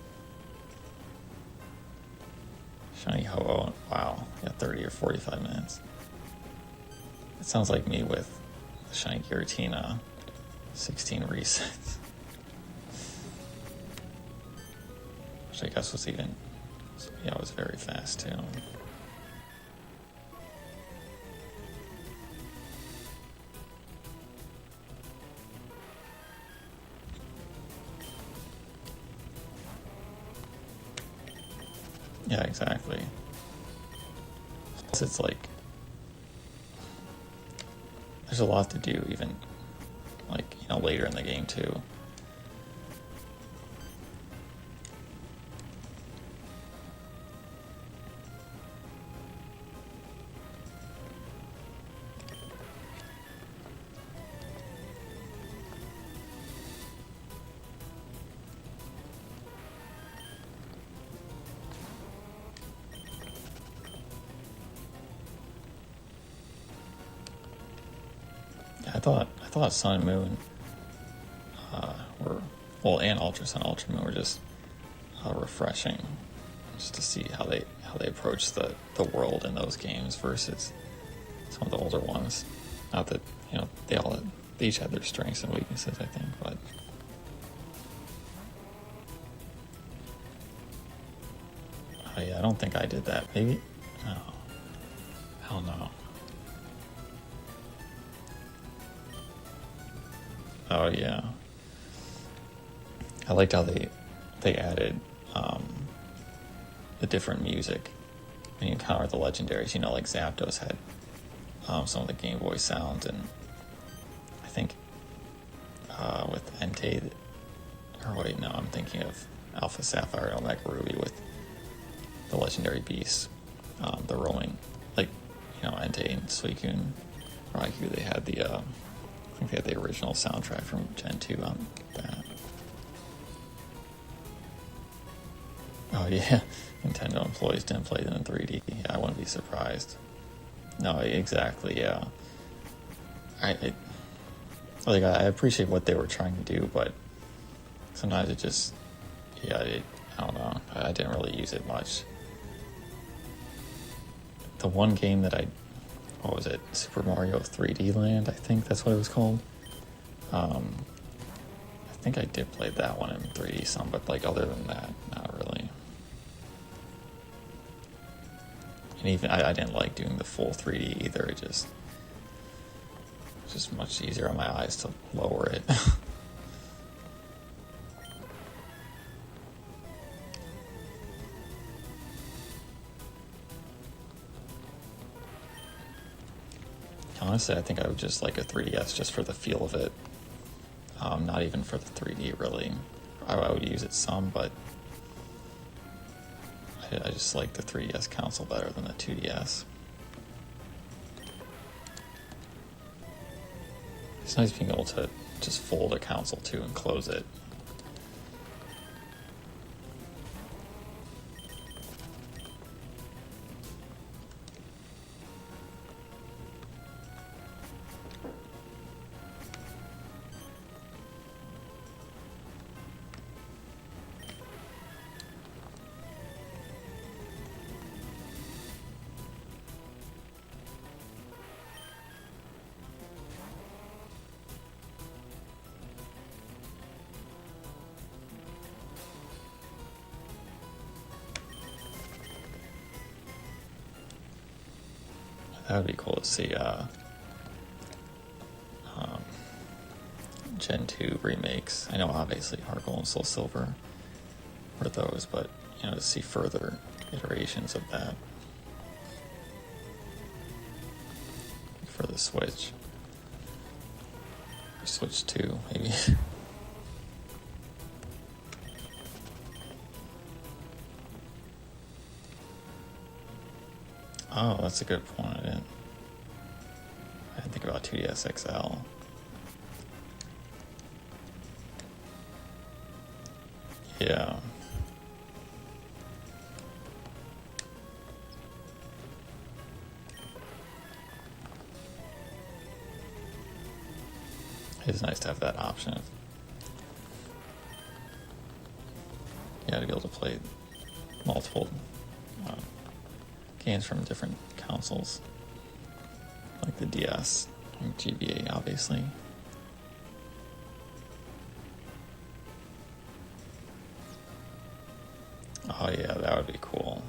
shiny Ho-Oh, wow, yeah, 30 or 45 minutes. It sounds like me with the shiny Giratina, 16 resets. Which I guess was it was very fast too. Yeah, exactly. Plus it's like there's a lot to do, even like later in the game too. I thought Sun and Moon were, well, and Ultra Sun, Ultra Moon were just refreshing, just to see how they approach the world in those games versus some of the older ones. Not that they each had their strengths and weaknesses, I think, but. Oh yeah, I don't think I did that. Maybe. Oh, hell no. Oh yeah. I liked how they added the different music. When you encounter the legendaries, like Zapdos had some of the Game Boy sounds, and I think with Entei, or wait, no, I'm thinking of Alpha Sapphire and Omega Ruby with the legendary beasts, the roaming, like Entei and Suicune, Raikou. They had I think they had the original soundtrack from Gen 2 on that. Oh yeah, Nintendo employees didn't play them in 3D. Yeah, I wouldn't be surprised. No, exactly. Yeah, I appreciate what they were trying to do, but sometimes it just, I don't know. I didn't really use it much. The one game that what was it? Super Mario 3D Land, I think that's what it was called. I think I did play that one in 3D some, but other than that, not really. And even I didn't like doing the full 3D either. It's just much easier on my eyes to lower it. Honestly, I think I would just like a 3DS just for the feel of it. Not even for the 3D, really. I would use it some, but I just like the 3DS console better than the 2DS. It's nice being able to just fold a console too and close it. That would be cool to see Gen 2 remakes. I know obviously Heart Gold and Soul Silver were those, but to see further iterations of that for the Switch. Or Switch 2, maybe. Oh, that's a good point. I didn't think about 2DS XL. Yeah. It's nice to have that option. Yeah, to be able to play multiple games from different consoles, like the DS and GBA, obviously. Oh yeah, that would be cool.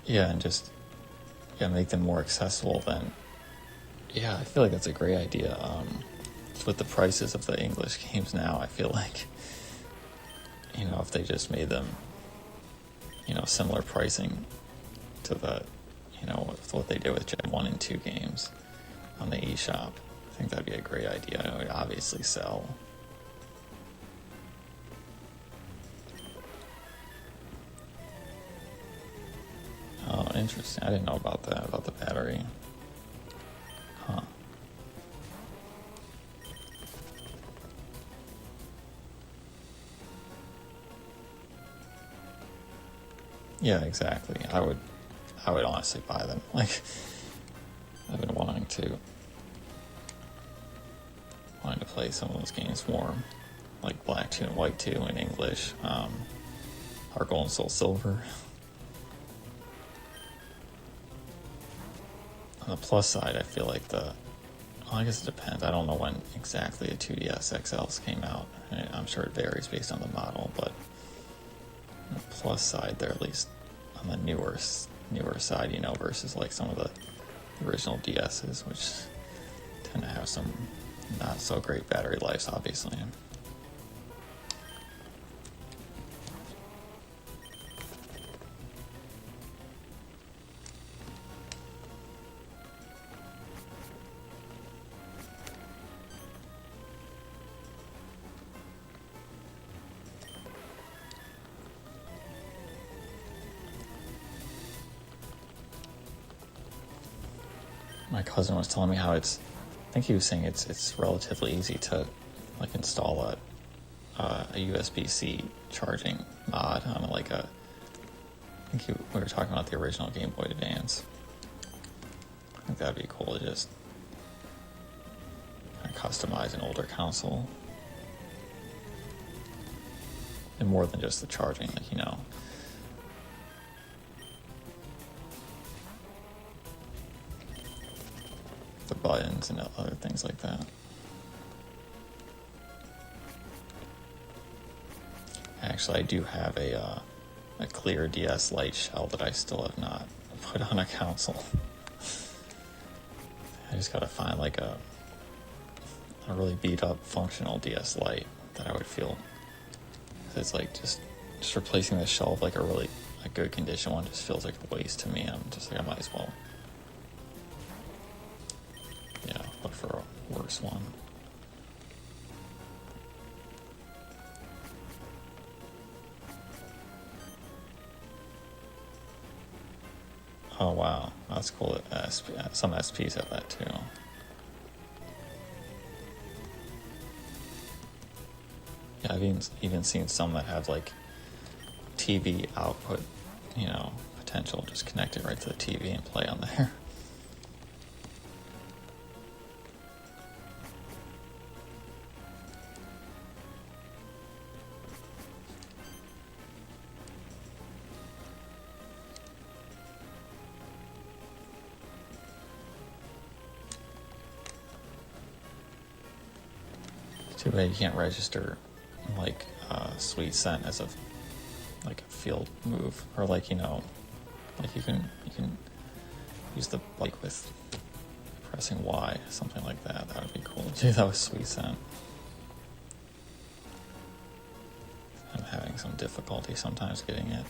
Yeah, and just make them more accessible then. Yeah, I feel like that's a great idea. With the prices of the English games now, I feel like if they just made them similar pricing to the what they did with Gen 1 and 2 games on the eShop, I think that'd be a great idea. It would obviously sell. Oh, interesting. I didn't know about that, about the battery. Huh. Yeah, exactly. I would honestly buy them. I've been wanting to wanted to play some of those games more, like Black 2 and White 2 in English, Heart Gold and Soul Silver. On the plus side, I feel like I guess it depends. I don't know when exactly the 2DS XLs came out. I'm sure it varies based on the model, but on the plus side, they're at least on the newer side, you know, versus like some of the original DSs, which tend to have some not so great battery lives, obviously. My cousin was telling me how I think he was saying it's relatively easy to like install a USB-C charging mod on like I think we were talking about the original Game Boy Advance. I think that'd be cool to just kind of customize an older console. And more than just the charging, like, you know. The buttons and other things like that. Actually, I do have a clear DS Lite shell that I still have not put on a console. I just gotta find like a really beat up functional DS Lite that I would feel. It's like just replacing the shell with like a good condition one just feels like a waste to me. I'm just like, I might as well look for a worse one. Oh wow, that's cool. Some SPs have that too. Yeah, I've even seen some that have like TV output, you know, potential. Just connect it right to the TV and play on there. Too bad you can't register like Sweet Scent as a field move, or like, you know, like you can use the bike with pressing Y, something like that. That would be cool. Gee, that was Sweet Scent. I'm having some difficulty sometimes getting it.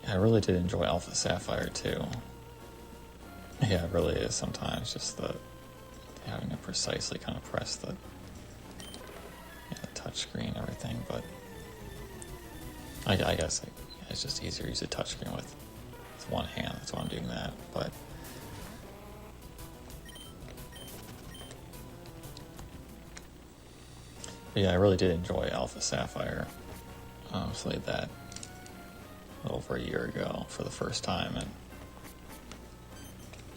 I really did enjoy Alpha Sapphire too. Yeah, it really is sometimes just having to precisely kind of press the touch screen and everything, but I guess it's just easier to use a touch screen with one hand. That's why I'm doing that. But yeah, I really did enjoy Alpha Sapphire. I played that over a year ago for the first time, and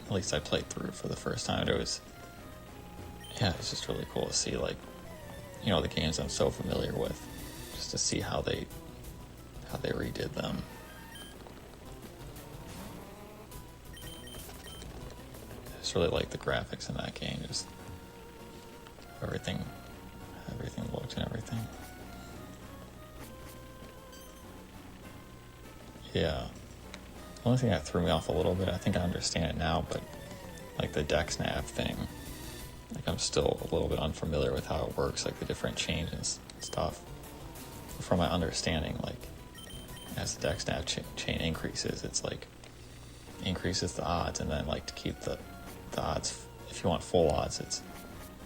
at least I played through for the first time. It's just really cool to see, like, you know, the games I'm so familiar with, just to see how they redid them. I just really like the graphics in that game, just everything looked and everything. Yeah. The only thing that threw me off a little bit, I think I understand it now, but like the dex nav thing, like I'm still a little bit unfamiliar with how it works, like the different chains and stuff. From my understanding, like as the dex nav chain increases, it's like increases the odds, and then like to keep the odds, if you want full odds, it's,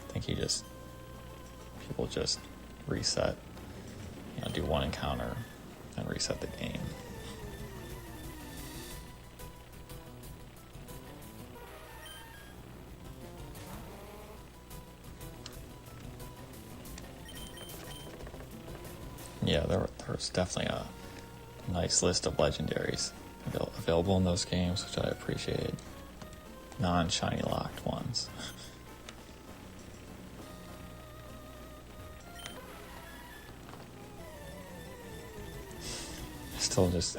I think people just reset, you know, do one encounter and reset the game. Yeah, there's definitely a nice list of legendaries available in those games, which I appreciate. Non-shiny locked ones.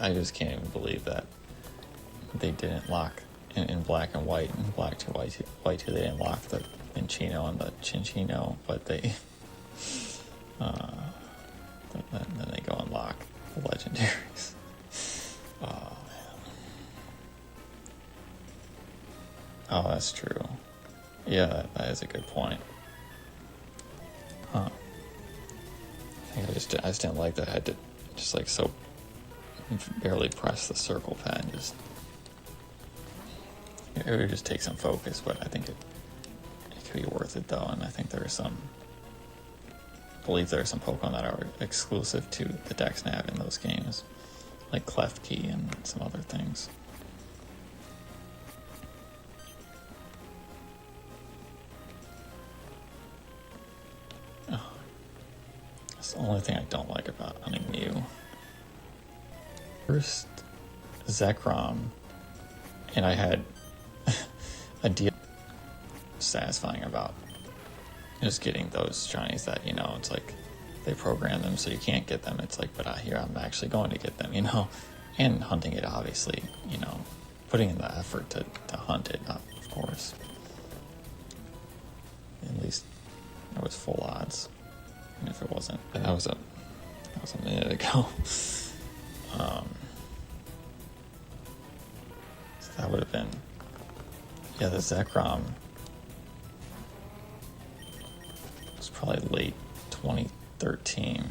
I just can't even believe that they didn't lock in black and white, and black to white two, they didn't lock the Minchino and the Chinchino, but they then they go and lock the legendaries. Oh man. Oh, that's true. Yeah, that is a good point. Huh. I think I just didn't like that I had to just like so barely press the circle pad and just it would just take some focus, but I think it could be worth it though, and I think I believe there are some Pokemon that are exclusive to the Dex Nav in those games, like Klefki and some other things. Oh, that's the only thing I don't like about hunting Mew. First, Zekrom, and I had a deal satisfying about just getting those shinies that, it's like they program them so you can't get them. It's like, but here I'm actually going to get them, and hunting it, obviously, putting in the effort to hunt it, of course. At least it was full odds, and if it wasn't, that was a minute ago. So that would have been, the Zekrom was probably late 2013,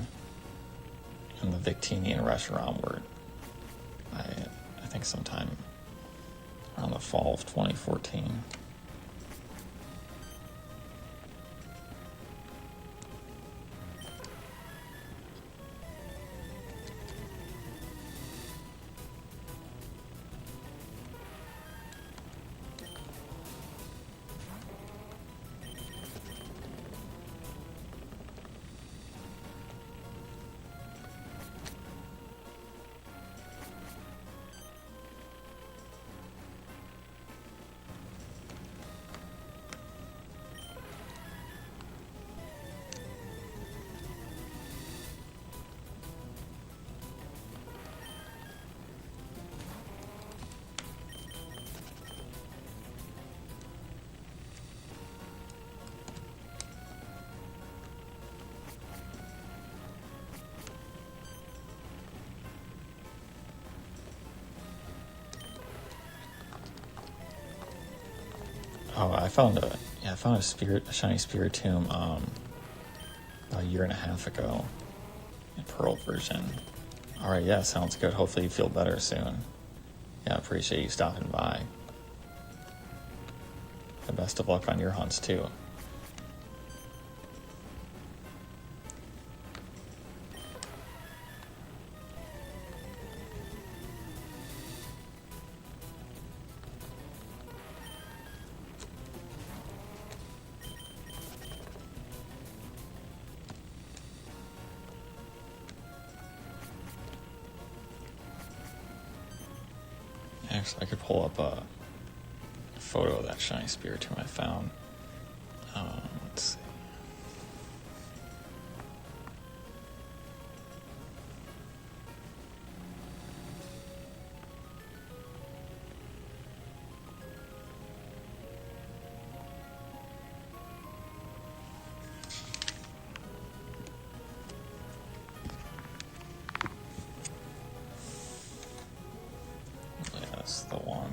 and the Victini and Reshiram were, I think sometime around the fall of 2014. Oh, I found a shiny Spiritomb a year and a half ago, in Pearl version. All right, yeah, sounds good. Hopefully you feel better soon. Yeah, appreciate you stopping by. And best of luck on your hunts too. Actually, I could pull up a photo of that shiny Spiritomb I found. Let's see. Yeah, that's the one.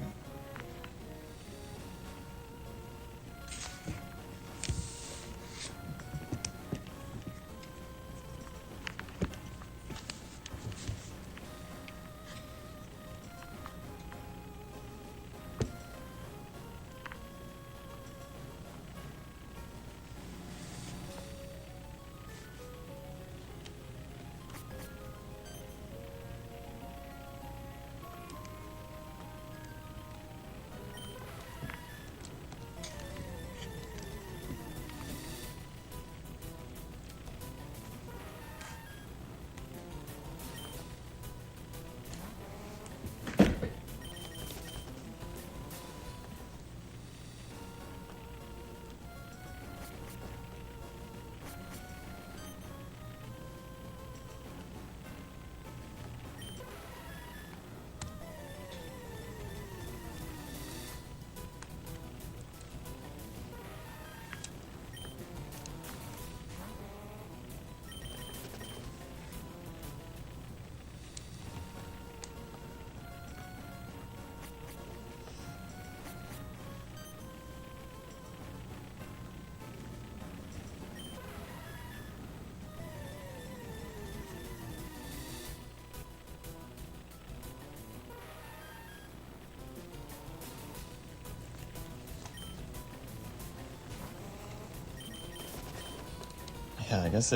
guess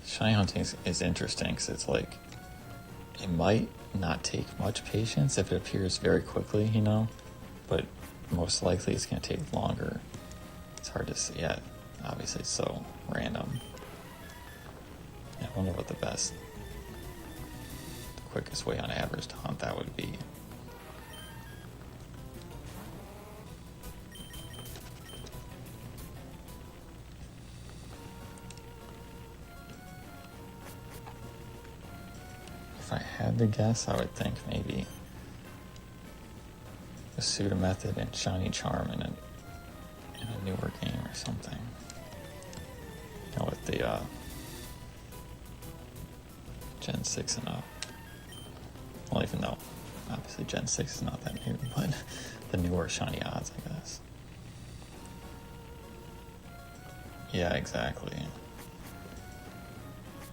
shiny hunting is interesting because it's like, it might not take much patience if it appears very quickly, you know, but most likely it's going to take longer. It's hard to see. Yeah, obviously it's so random. I wonder what the quickest way on average to hunt that would be. If I had to guess, I would think maybe the pseudo method and shiny charm in a newer game or something. You know, with the Gen 6 and up. Well, even though obviously Gen 6 is not that new, but the newer shiny odds, I guess. Yeah, exactly.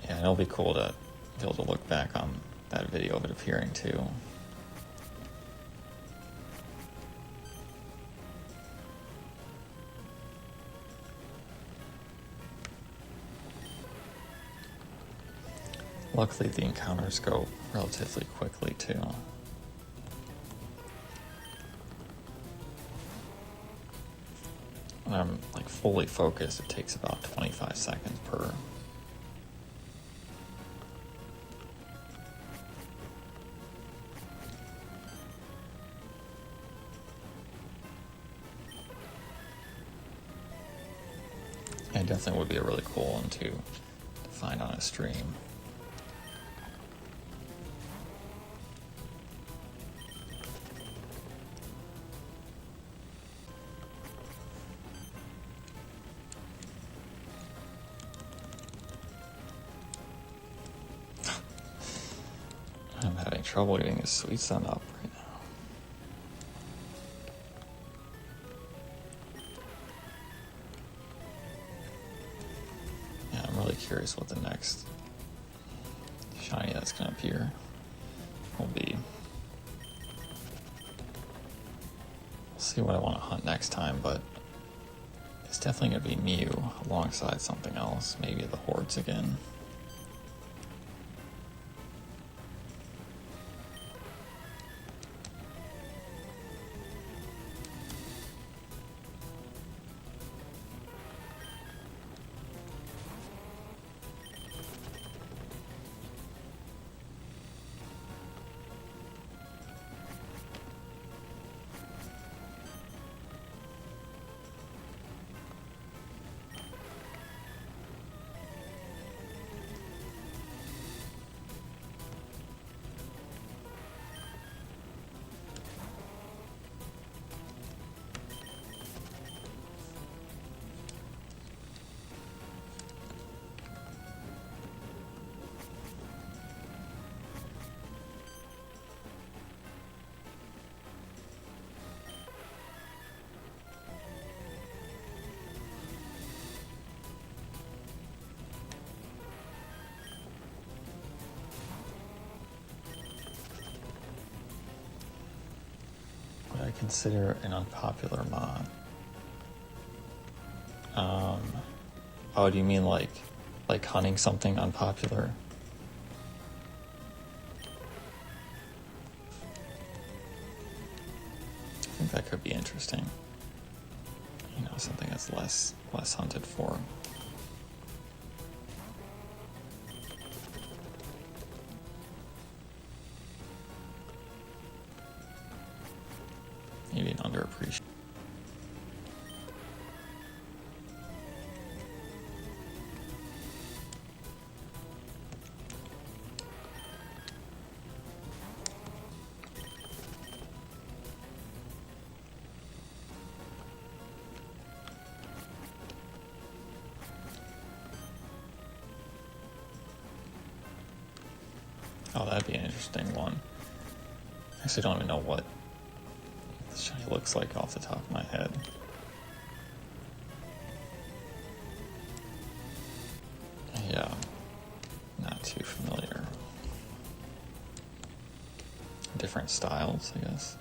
Yeah, it'll be cool to be able to look back on that video of it appearing too. Luckily, the encounters go relatively quickly too. When I'm like fully focused, it takes about 25 seconds per. It definitely would be a really cool one to find on a stream. I'm having trouble getting this sweet sun up right now. Yeah, I'm really curious what the next shiny that's going to appear will be. We'll see what I want to hunt next time, but it's definitely going to be Mew alongside something else, maybe the hordes again. What I consider an unpopular mod. Oh, do you mean like hunting something unpopular? I think that could be interesting. You know, something that's less hunted for. Maybe an underappreciated. Oh, that'd be an interesting one. I actually don't even know what the shiny looks like off the top of my head. Yeah, not too familiar. Different styles, I guess.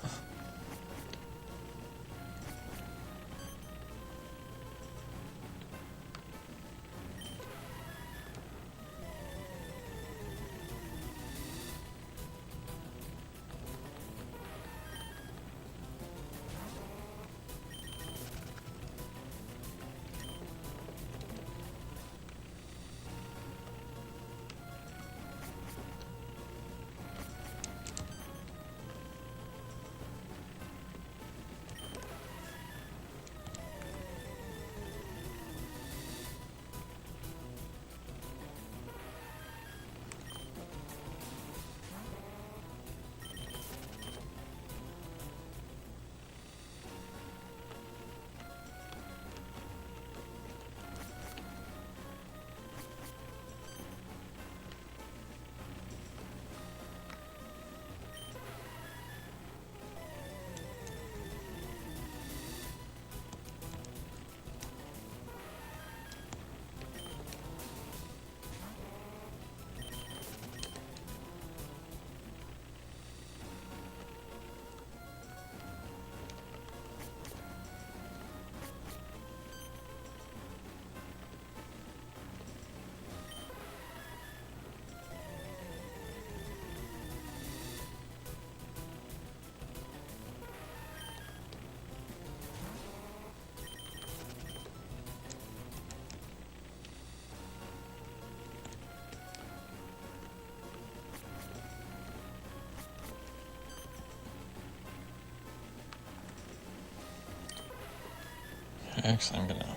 Actually, I'm gonna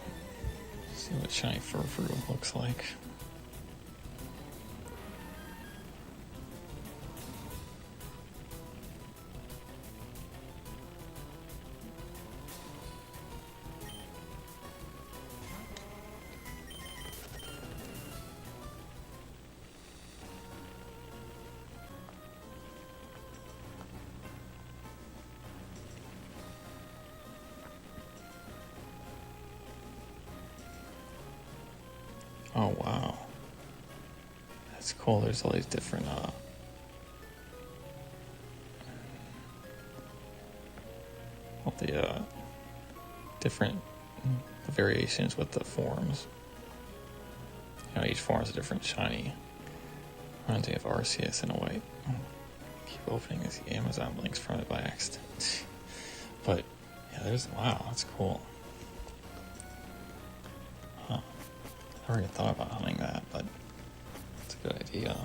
see what shiny fur looks like. Oh wow, that's cool. There's all these different all the different variations with the forms. You know, each form is a different shiny. Reminds me of Arceus in a way. Keep opening these Amazon links from it by accident. But yeah, wow, that's cool. Huh. I never even thought about hunting that, but it's a good idea.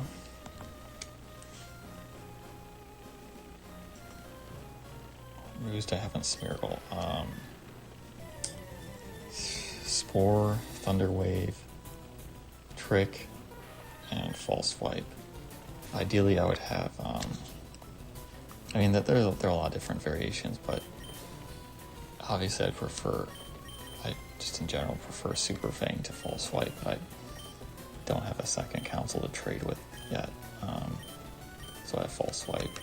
Roost I haven't Smeargle. Spore, Thunder Wave, Trick, and False Swipe. Ideally, I would have. I mean, there are a lot of different variations, but obviously, I just in general prefer Super Fang to False Swipe. I don't have a second council to trade with yet, so I have False Swipe,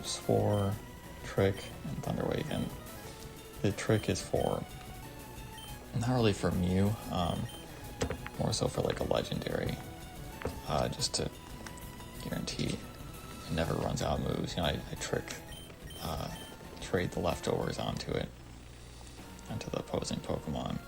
Spore, Trick, and Thunder Wave. And the Trick is not really for Mew, more so for like a legendary, just to guarantee it never runs out of moves. You know, I trade the leftovers onto the opposing Pokemon.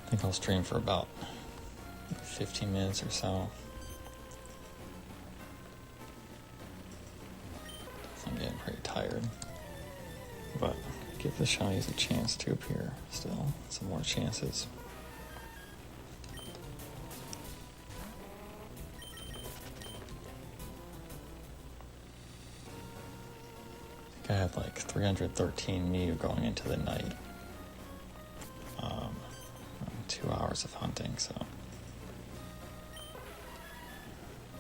I think I'll stream for about 15 minutes or so. I'm getting pretty tired. But give the shinies a chance to appear still. Some more chances. I think I had like 313 Mew going into the night. 2 hours of hunting, so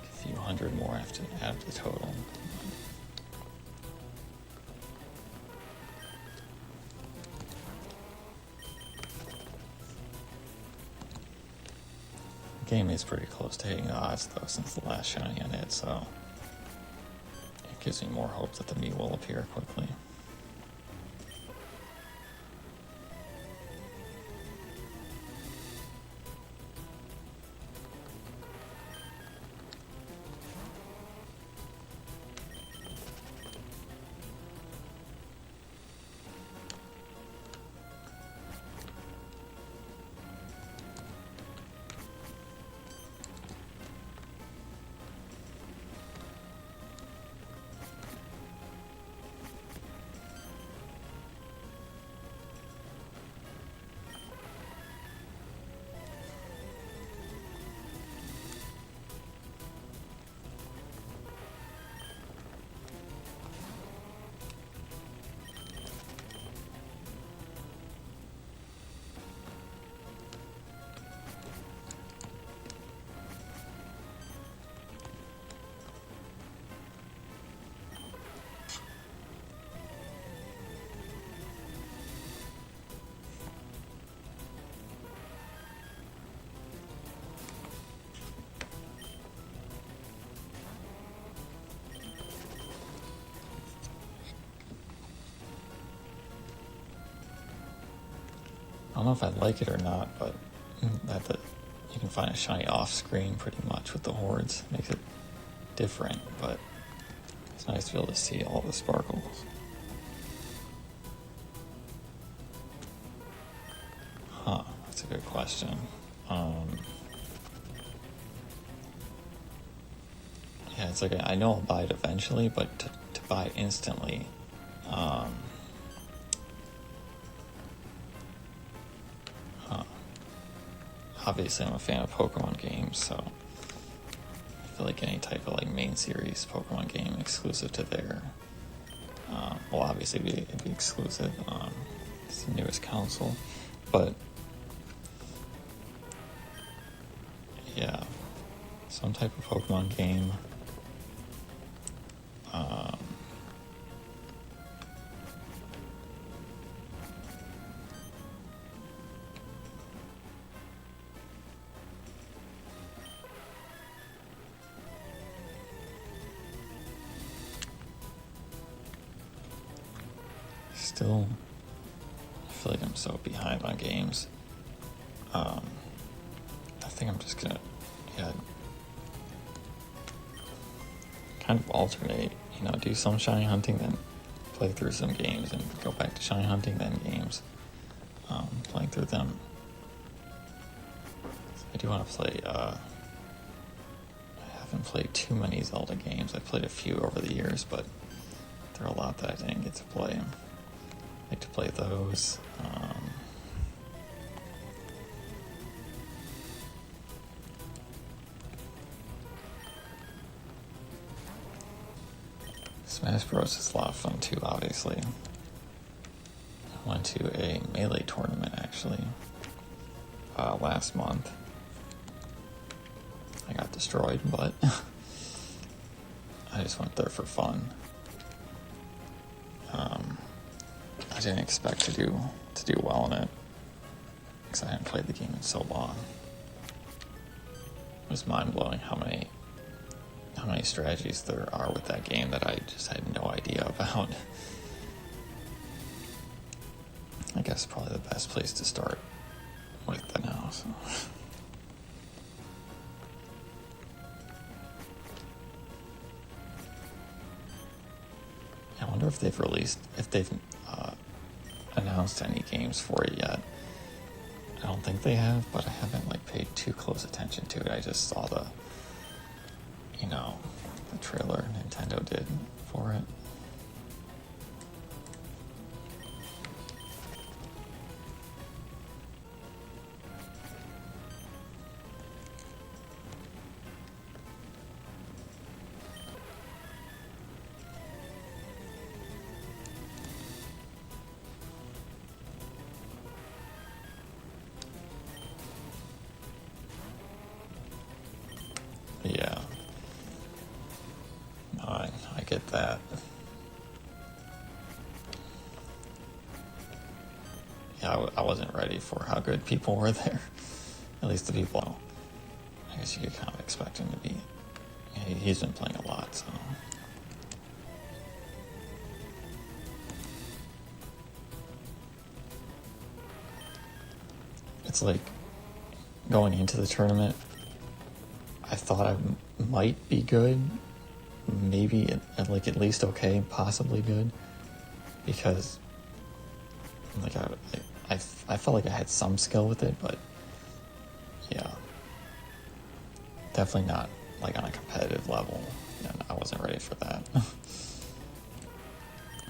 a few hundred more I have to add to the total. The game is pretty close to hitting the odds though since the last shiny on it, so gives me more hope that the Mew will appear quickly. I don't know if I like it or not, but that you can find a shiny off screen pretty much with the hordes. Makes it different, but it's nice to be able to see all the sparkles. Huh, that's a good question. Yeah, it's like I know I'll buy it eventually, but to buy it instantly, obviously I'm a fan of Pokemon games, so I feel like any type of like main series Pokemon game exclusive to their, well, obviously it'd be exclusive. It's the newest console, but yeah, some type of Pokemon game. Still, I feel like I'm so behind on games. I think I'm just gonna, kind of alternate, do some shiny hunting, then play through some games, and go back to shiny hunting, then games. Playing through them. I do want to play, I haven't played too many Zelda games. I've played a few over the years, but there are a lot that I didn't get to play. I like to play those. Smash Bros is a lot of fun too, obviously. I went to a Melee tournament actually last month. I got destroyed, but I just went there for fun. I didn't expect to do well in it because I hadn't played the game in so long. It was mind-blowing how many strategies there are with that game that I just had no idea about. I guess probably the best place to start with that now. So. I wonder if they've announced any games for it yet. I don't think they have, but I haven't paid too close attention to it. I just saw the trailer Nintendo did for it. Yeah. No, I get that. Yeah, I wasn't ready for how good people were there. At least the people, I guess you could kind of expect him to be. He's been playing a lot, so. it's like going into the tournament, I thought I might be good, maybe like at least okay, possibly good, because like I felt like I had some skill with it, but yeah, definitely not like on a competitive level, and I wasn't ready for that.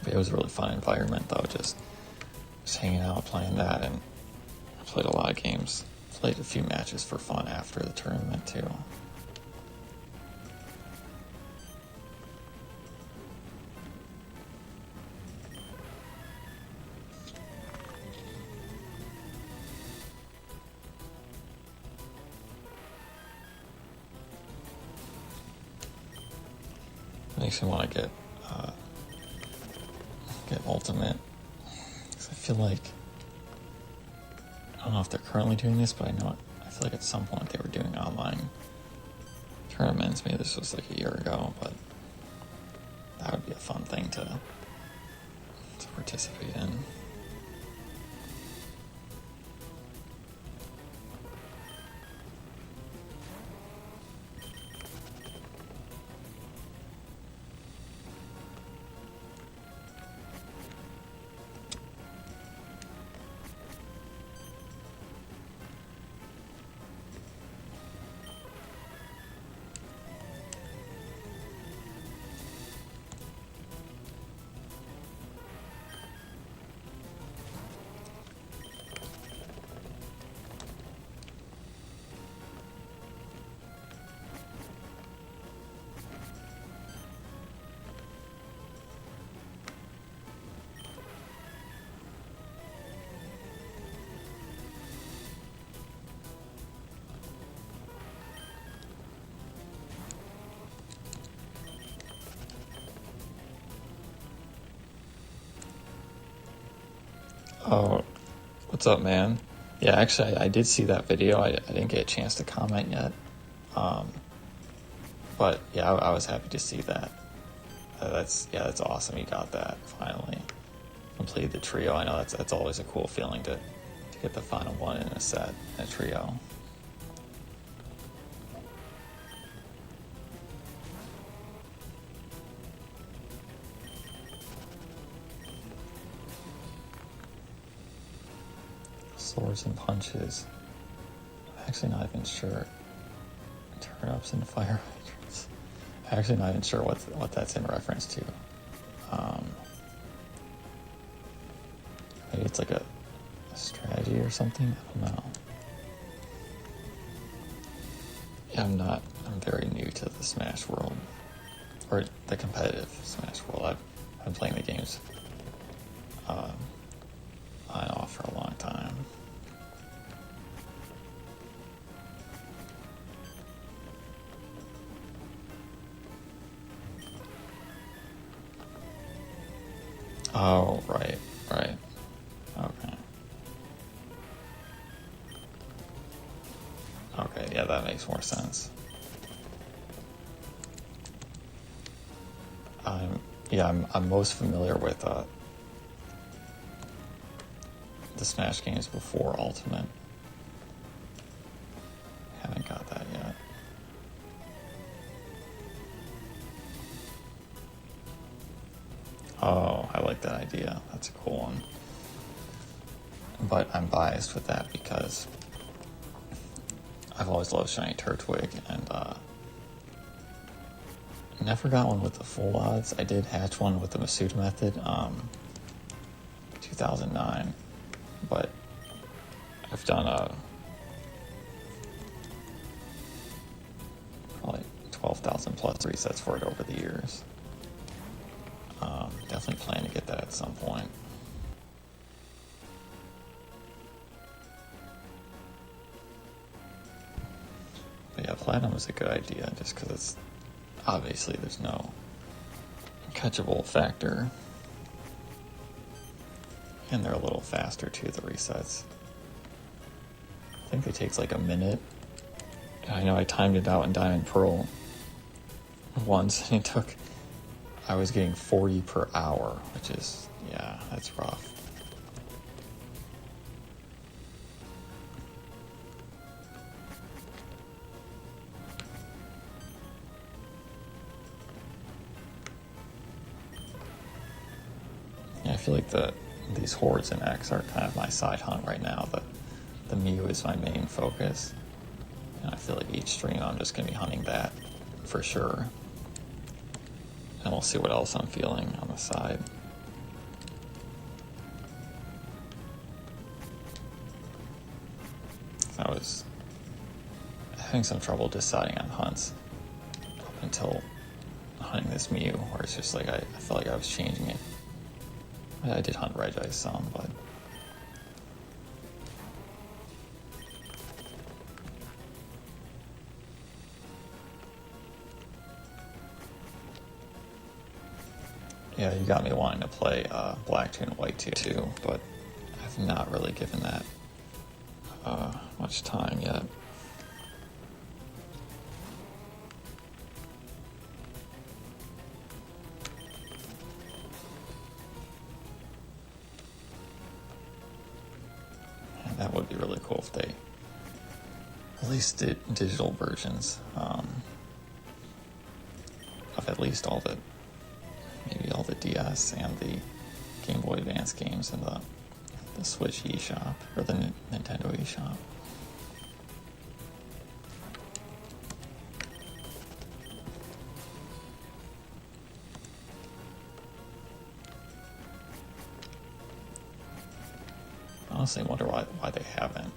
But it was a really fun environment though, just hanging out, playing that, and I played a lot of games, played a few matches for fun after the tournament too. Makes me want to get ultimate. 'Cause I feel like, I don't know if they're currently doing this, but I feel like at some point they were doing online tournaments. Maybe this was like a year ago, but that would be a fun thing to participate in. Oh, what's up, man? Yeah, actually, I did see that video. I didn't get a chance to comment yet. But yeah, I was happy to see that. That's awesome. You got that finally. Completed the trio. I know that's always a cool feeling to get the final one in a set, in a trio. Swords and punches. I'm actually not even sure. Turnips and fire hydrants. I'm actually not even sure what that's in reference to. Maybe it's like a strategy or something? I don't know. Yeah, I'm very new to the Smash world. Or the competitive Smash world. I've been playing the games on and off for a long time. Oh, right. Okay. Okay, yeah, that makes more sense. I'm most familiar with the Smash games before Ultimate. Haven't got that yet. Oh, I like that idea. That's a cool one. But I'm biased with that because I've always loved Shiny Turtwig, and never got one with the full odds. I did hatch one with the Masuda method, 2009, but I've done probably 12,000 plus resets for it over the years. Definitely plan to get that at some point. But yeah, Platinum is a good idea just because it's obviously there's no catchable factor. And they're a little faster too, the resets. I think it takes like a minute. I know I timed it out in Diamond Pearl once, and I was getting 40 per hour, which is, yeah, that's rough. feel like these hordes in X are kind of my side hunt right now. The Mew is my main focus, and I feel like each stream I'm just going to be hunting that for sure. And we'll see what else I'm feeling on the side. I was having some trouble deciding on hunts up until hunting this Mew, where it's just like I felt like I was changing it. I did hunt Regis some, but yeah, you got me wanting to play Black 2 and White 2 too, but I've not really given that much time yet. And that would be really cool if they at least did digital versions of at least maybe all the DS and the Game Boy Advance games in the Switch eShop, or the Nintendo eShop. I honestly wonder why they haven't.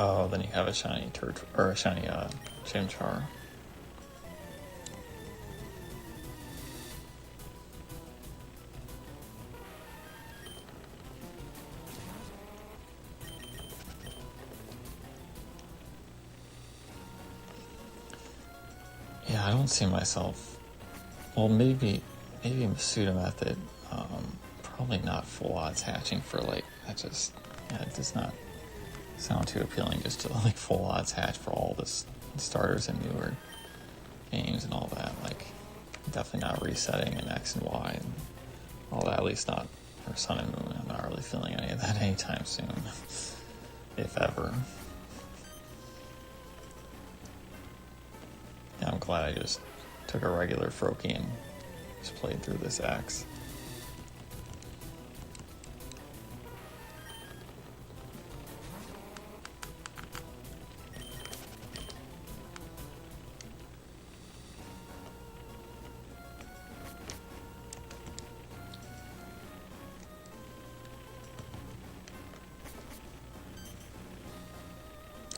Oh, then you have a shiny or a shiny Chimchar. Yeah, I don't see myself. Well, maybe Masuda method. Probably not full odds hatching for like that. Just it does not sound too appealing. Just to like full odds hatch for all this starters and newer games and all that. Like definitely not resetting in X and Y and all that. At least not for Sun and Moon. I'm not really feeling any of that anytime soon, if ever. Yeah, I'm glad I just took a regular Froakie and just played through this X.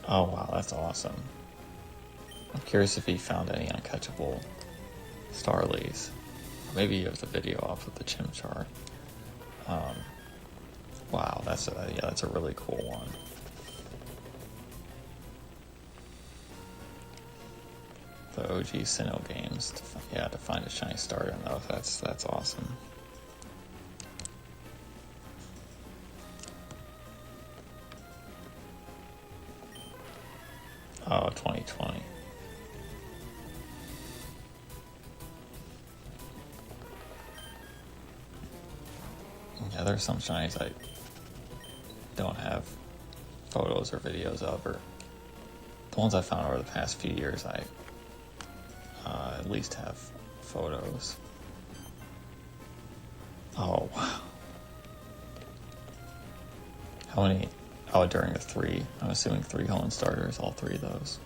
Oh wow, that's awesome. I'm curious if he found any uncatchable Starlies. Or maybe he has a video off with the Chimchar. Wow, that's a really cool one. The OG Sinnoh games, to find a shiny starter in those, that's awesome. Oh, 2020. Yeah, there's some shinies I don't have photos or videos of, or the ones I found over the past few years, I at least have photos. Oh, wow. How many? Oh, during the 3. I'm assuming 3 Hoenn starters, all 3 of those.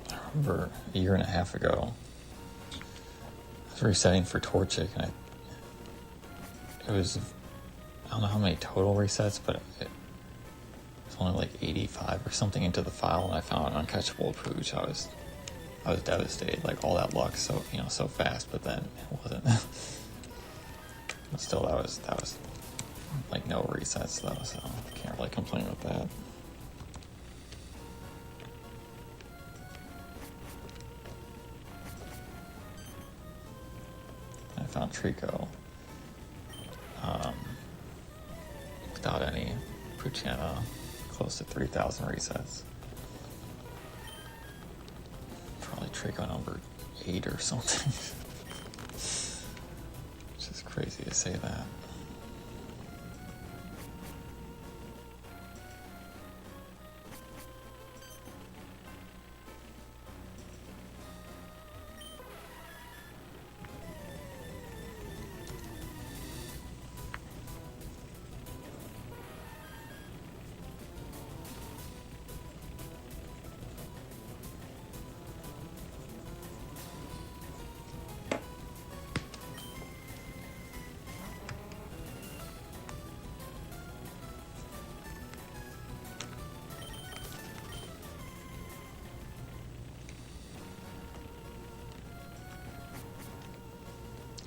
I remember a year and a half ago, I was resetting for Torchic, and it was, I don't know how many total resets, but it was only like 85 or something into the file, and I found an uncatchable Pooch. I was devastated. Like all that luck, so so fast, but then it wasn't. But still, that was like no resets though, so I can't really complain with that. I found Treecko without any Puchana, close to 3,000 resets. Probably Treecko number 8 or something. Which is crazy to say that.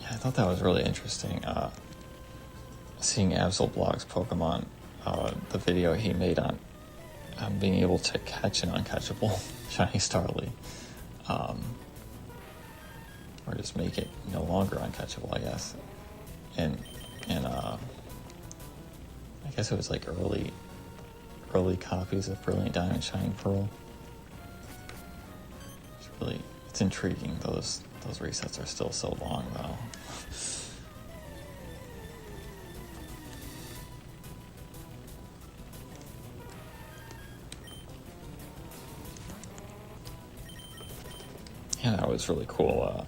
I thought that was really interesting, seeing Absolblog's Pokemon, the video he made on being able to catch an uncatchable shiny Starly, or just make it no longer uncatchable, I guess. And I guess it was like early copies of Brilliant Diamond, Shining Pearl. It's intriguing. Those resets are still so long though. Yeah, that was really cool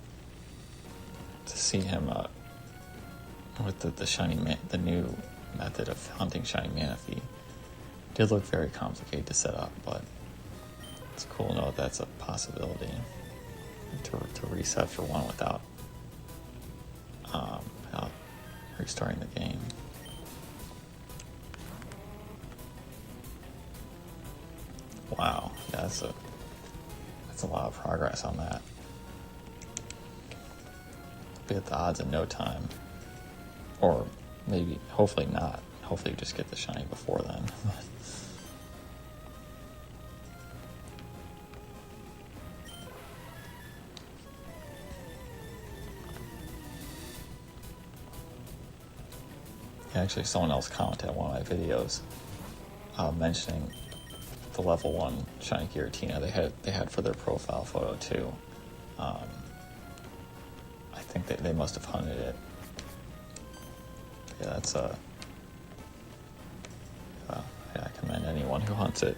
to see him with the shiny the new method of hunting shiny Manaphy. Did look very complicated to set up, but It's cool to know that's a possibility to reset for one without restarting the game. Wow, yeah, that's a lot of progress on that. Be at the odds in no time, or maybe, hopefully not. Hopefully, you just get the shiny before then. Actually, someone else commented on one of my videos mentioning the level 1 shiny Giratina they had for their profile photo too. I think they must have hunted it. Yeah, that's yeah, I commend anyone who hunts it.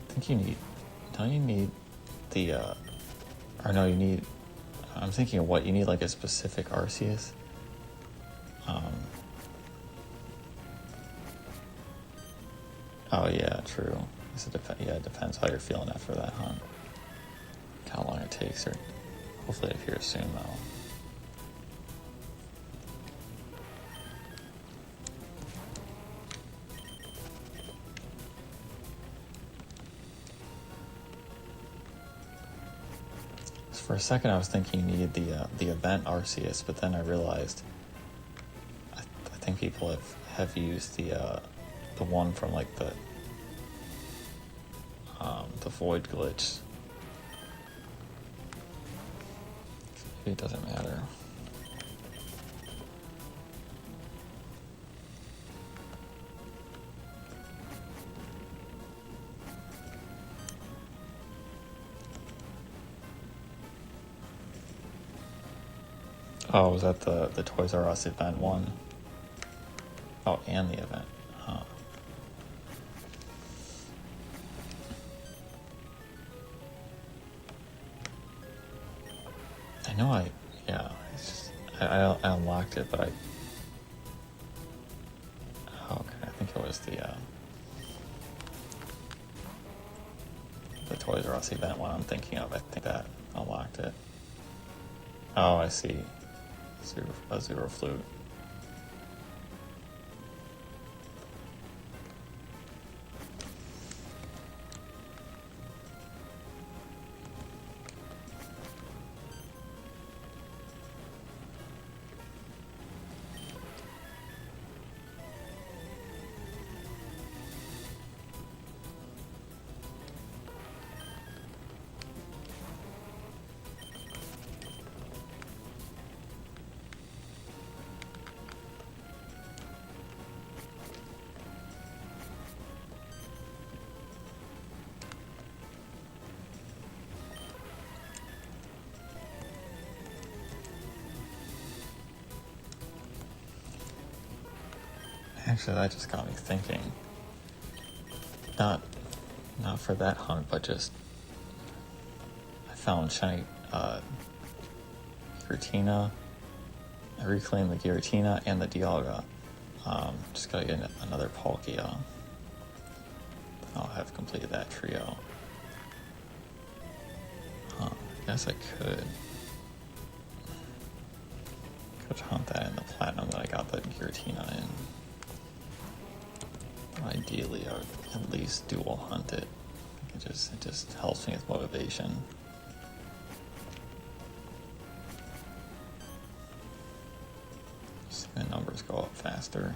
I think don't you need the or no, you need, I'm thinking of what, you need like a specific Arceus? Oh yeah, true. It depends how you're feeling after that hunt. How long it takes, or hopefully if you're soon though. For a second I was thinking you needed the event Arceus, but then I realized I think people have used the one from like the void glitch. It doesn't matter. Oh, was that the Toys R Us event one? Oh, and the event. Huh. I know it's just, I unlocked it, but okay, I think it was the Toys R Us event one I'm thinking of. I think that unlocked it. Oh, I see. A zero flute. Actually, that just got me thinking. Not for that hunt, but just I found shiny Giratina. I reclaimed the Giratina and the Dialga. Just gotta get another Palkia. I'll have completed that trio. I guess I could hunt that in the platinum that I got the Giratina in. Ideally, I would at least dual hunt it. It just helps me with motivation. See the numbers go up faster.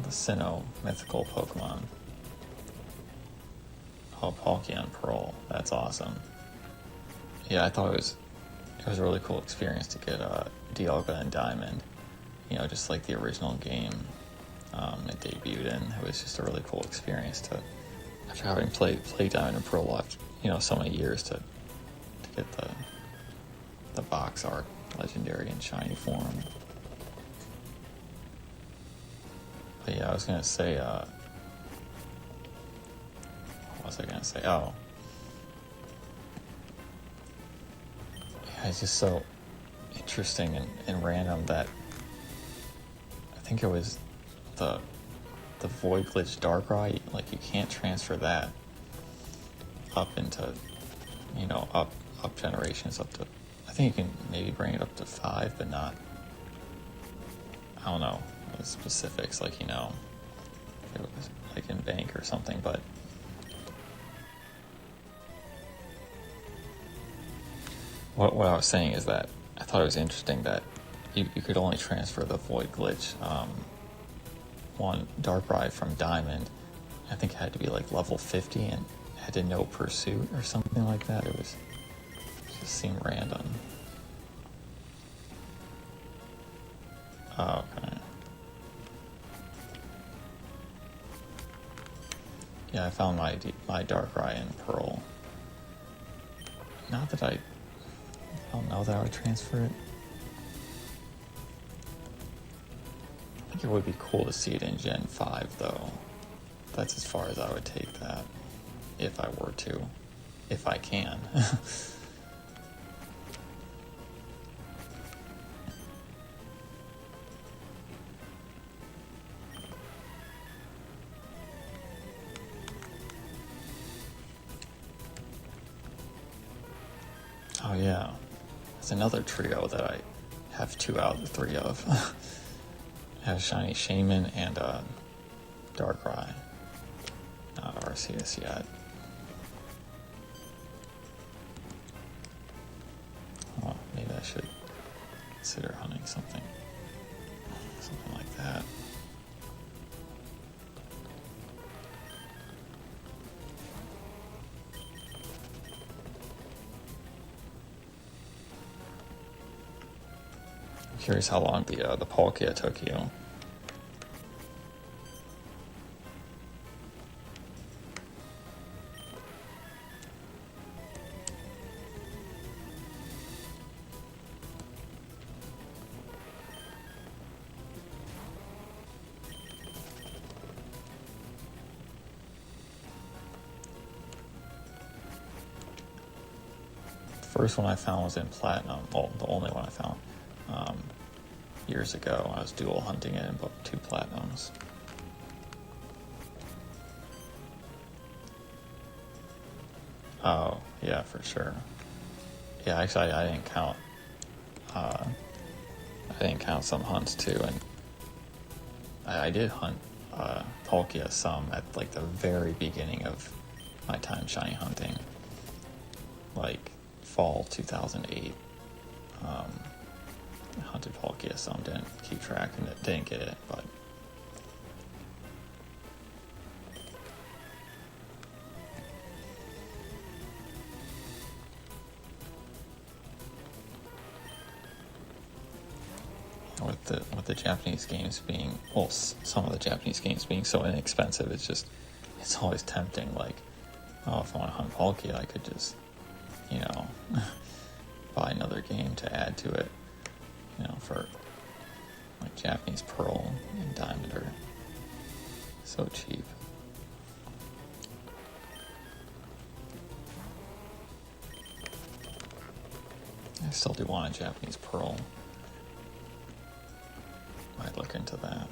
Sinnoh mythical Pokemon. Oh, Palkia Pearl. That's awesome. Yeah, I thought it was a really cool experience to get Dialga and Diamond. You know, just like the original game. it debuted, and it was just a really cool experience to, after having played Diamond and Pearl, so many years to get the box art legendary in shiny form. But yeah, I was gonna say, what was I gonna say? Oh, yeah, it's just so interesting and random that I think it was the void glitch Darkrai, like you can't transfer that up into, up generations up to, I think you can maybe bring it up to 5, but not, I don't know the specifics, like, if it was like in bank or something, but what I was saying is that I thought it was interesting that you could only transfer the void glitch one Darkrai from Diamond. I think it had to be like level 50 and had to know Pursuit or something like that. It just seemed random. Oh, okay. Yeah, I found my Darkrai in Pearl. Not that I don't know that I would transfer it. I think it would be cool to see it in Gen 5, though. That's as far as I would take that, if I were to. If I can. Oh yeah, there's another trio that I have 2 out of the 3 of. I have Shiny Shaman and Darkrai. Not Arceus yet. Oh, maybe I should consider hunting something like that. I'm curious how long the Palkia took you. First one I found was in Platinum. Well, the only one I found years ago. I was dual hunting it and booked 2 Platinums. Oh, yeah, for sure. Yeah, actually, I didn't count. I didn't count some hunts too, and I did hunt Palkia some at like the very beginning of my time shiny hunting, like fall 2008. I hunted Palkia some, didn't keep track and didn't get it, but with the Japanese games being, well, some of the Japanese games being so inexpensive, it's always tempting. Like, oh, if I want to hunt Palkia, I could just, buy another game to add to it, for like Japanese Pearl and Diamond are so cheap. I still do want a Japanese Pearl. Might look into that.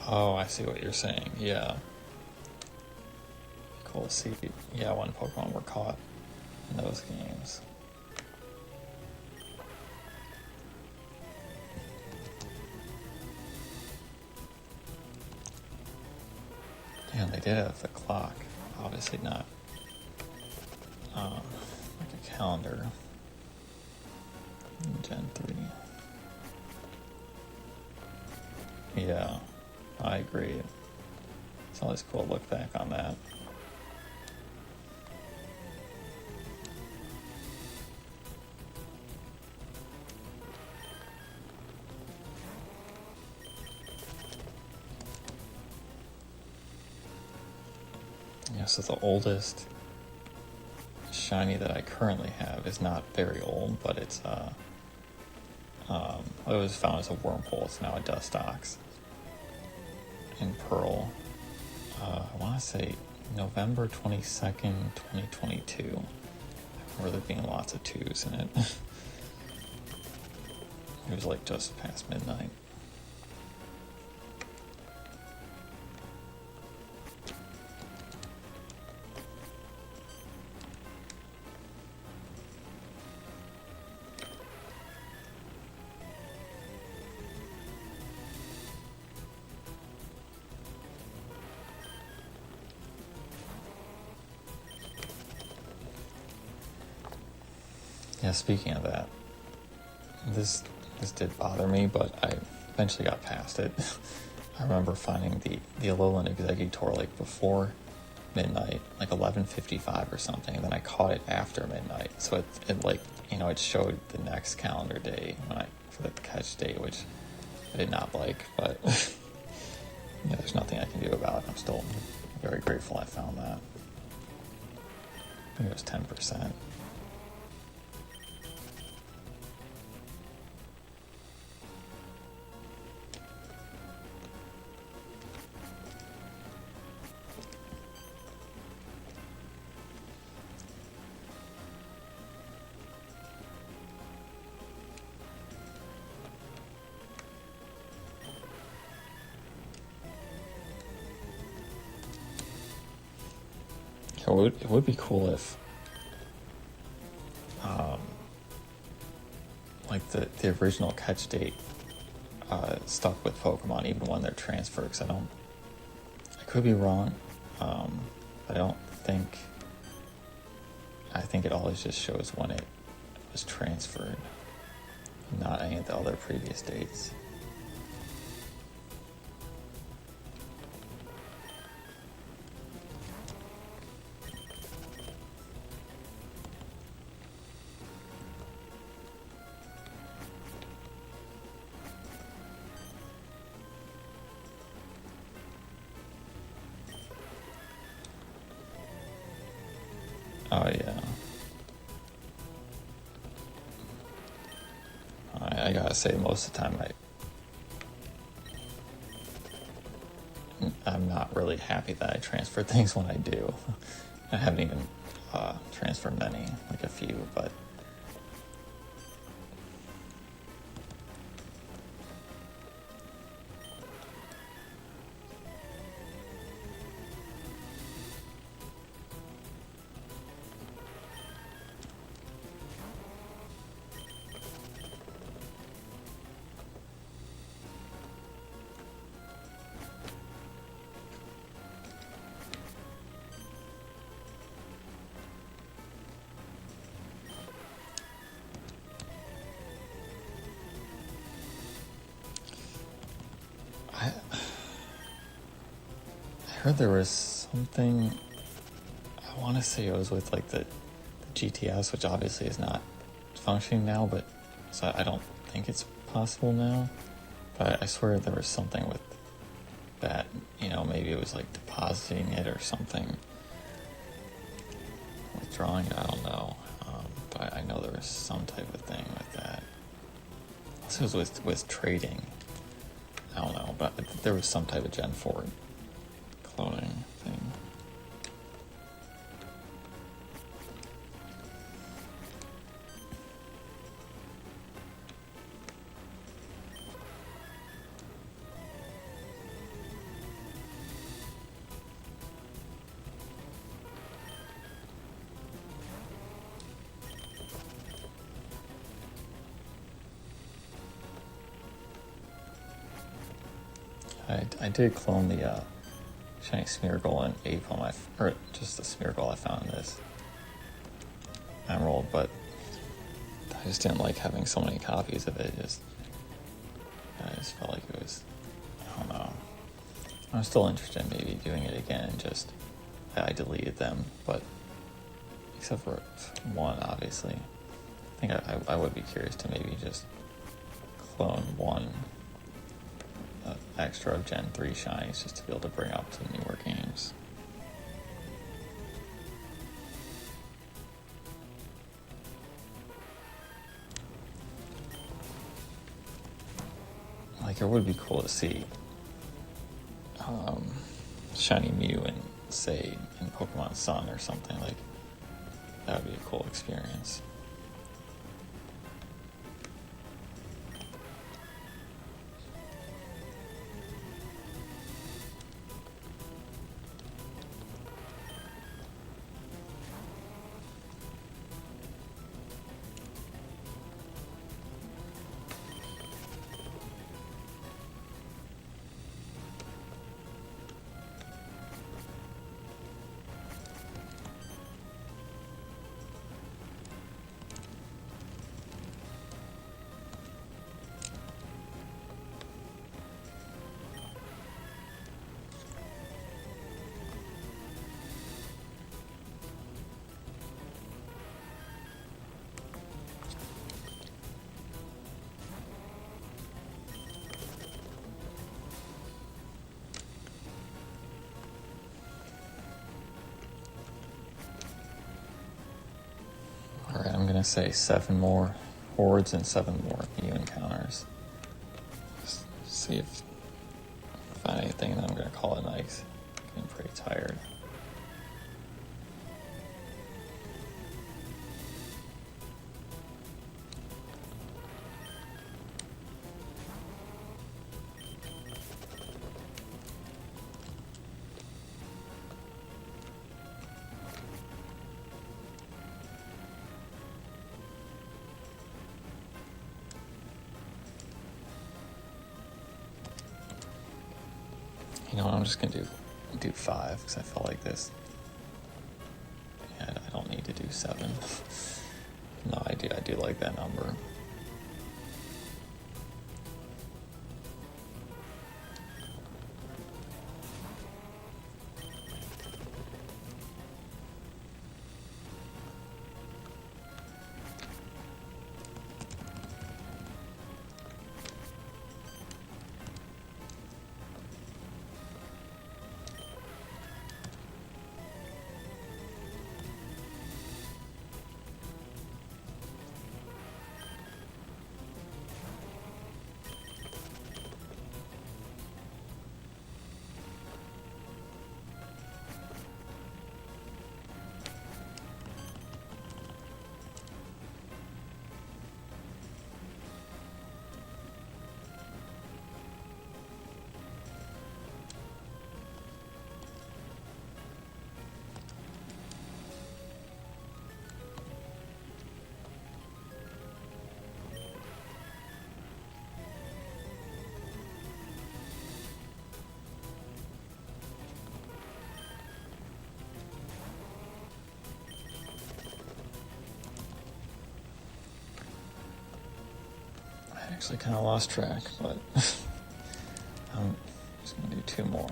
Oh, I see what you're saying. Yeah. Cool to see. Yeah, when Pokemon were caught in those games. Damn, they did have the clock. Obviously not like a calendar in Gen 3. Yeah, I agree. It's always cool to look back on that. Yeah, so the oldest shiny that I currently have is not very old, but it's it was found as a wormhole. It's now a dust ox in Pearl. I want to say November 22nd, 2022. I remember there being lots of twos in it. It was like just past midnight. Yeah, speaking of that, this did bother me, but I eventually got past it. I remember finding the Alolan Exeggutor like before midnight, like 11:55 or something, and then I caught it after midnight. So it like, you know, it showed the next calendar day for the catch date, which I did not like, but yeah, there's nothing I can do about it. I'm still very grateful I found that. I think it was 10%. It would be cool if, like the original catch date stuck with Pokemon even when they're transferred. Cause I could be wrong, but I don't think. I think it always just shows when it was transferred, not any of the other previous dates. Oh yeah. I gotta say, most of the time I'm not really happy that I transfer things when I do. I haven't even transferred many, like a few, but I heard there was something. I want to say it was with like the GTS, which obviously is not functioning now, but so I don't think it's possible now. But I swear there was something with that. You know, maybe it was like depositing it or something, withdrawing it. I don't know, but I know there was some type of thing with that. Also, it was with trading. I don't know, but there was some type of Gen 4 cloning thing. I did clone the shiny Smeargle and ape on my, or just the Smeargle I found in this emerald, but I just didn't like having so many copies of it. I just felt like it was, I don't know. I'm still interested in maybe doing it again. Just I deleted them, but except for one, obviously. I think I would be curious to maybe just clone one extra Gen 3 shinies just to be able to bring up to newer games. Like, it would be cool to see shiny Mew in, say, in Pokemon Sun or something. Like, that would be a cool experience. Alright, I'm gonna say 7 more hordes and 7 more Mew encounters. Just see if I find anything, and then I'm gonna call it night. I'm getting pretty tired. You know what, I'm just gonna do 5 because I felt like this. Yeah, I don't need to do 7. No, I do like that number. I actually kind of lost track, but I'm just gonna do 2 more.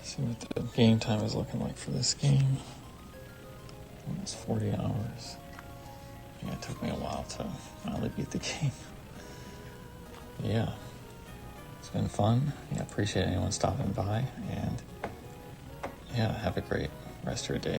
See what the game time is looking like for this game. Almost 40 hours. Yeah, it took me a while to finally beat the game. Yeah, it's been fun. Yeah, appreciate anyone stopping by, and yeah, have a great rest of your day.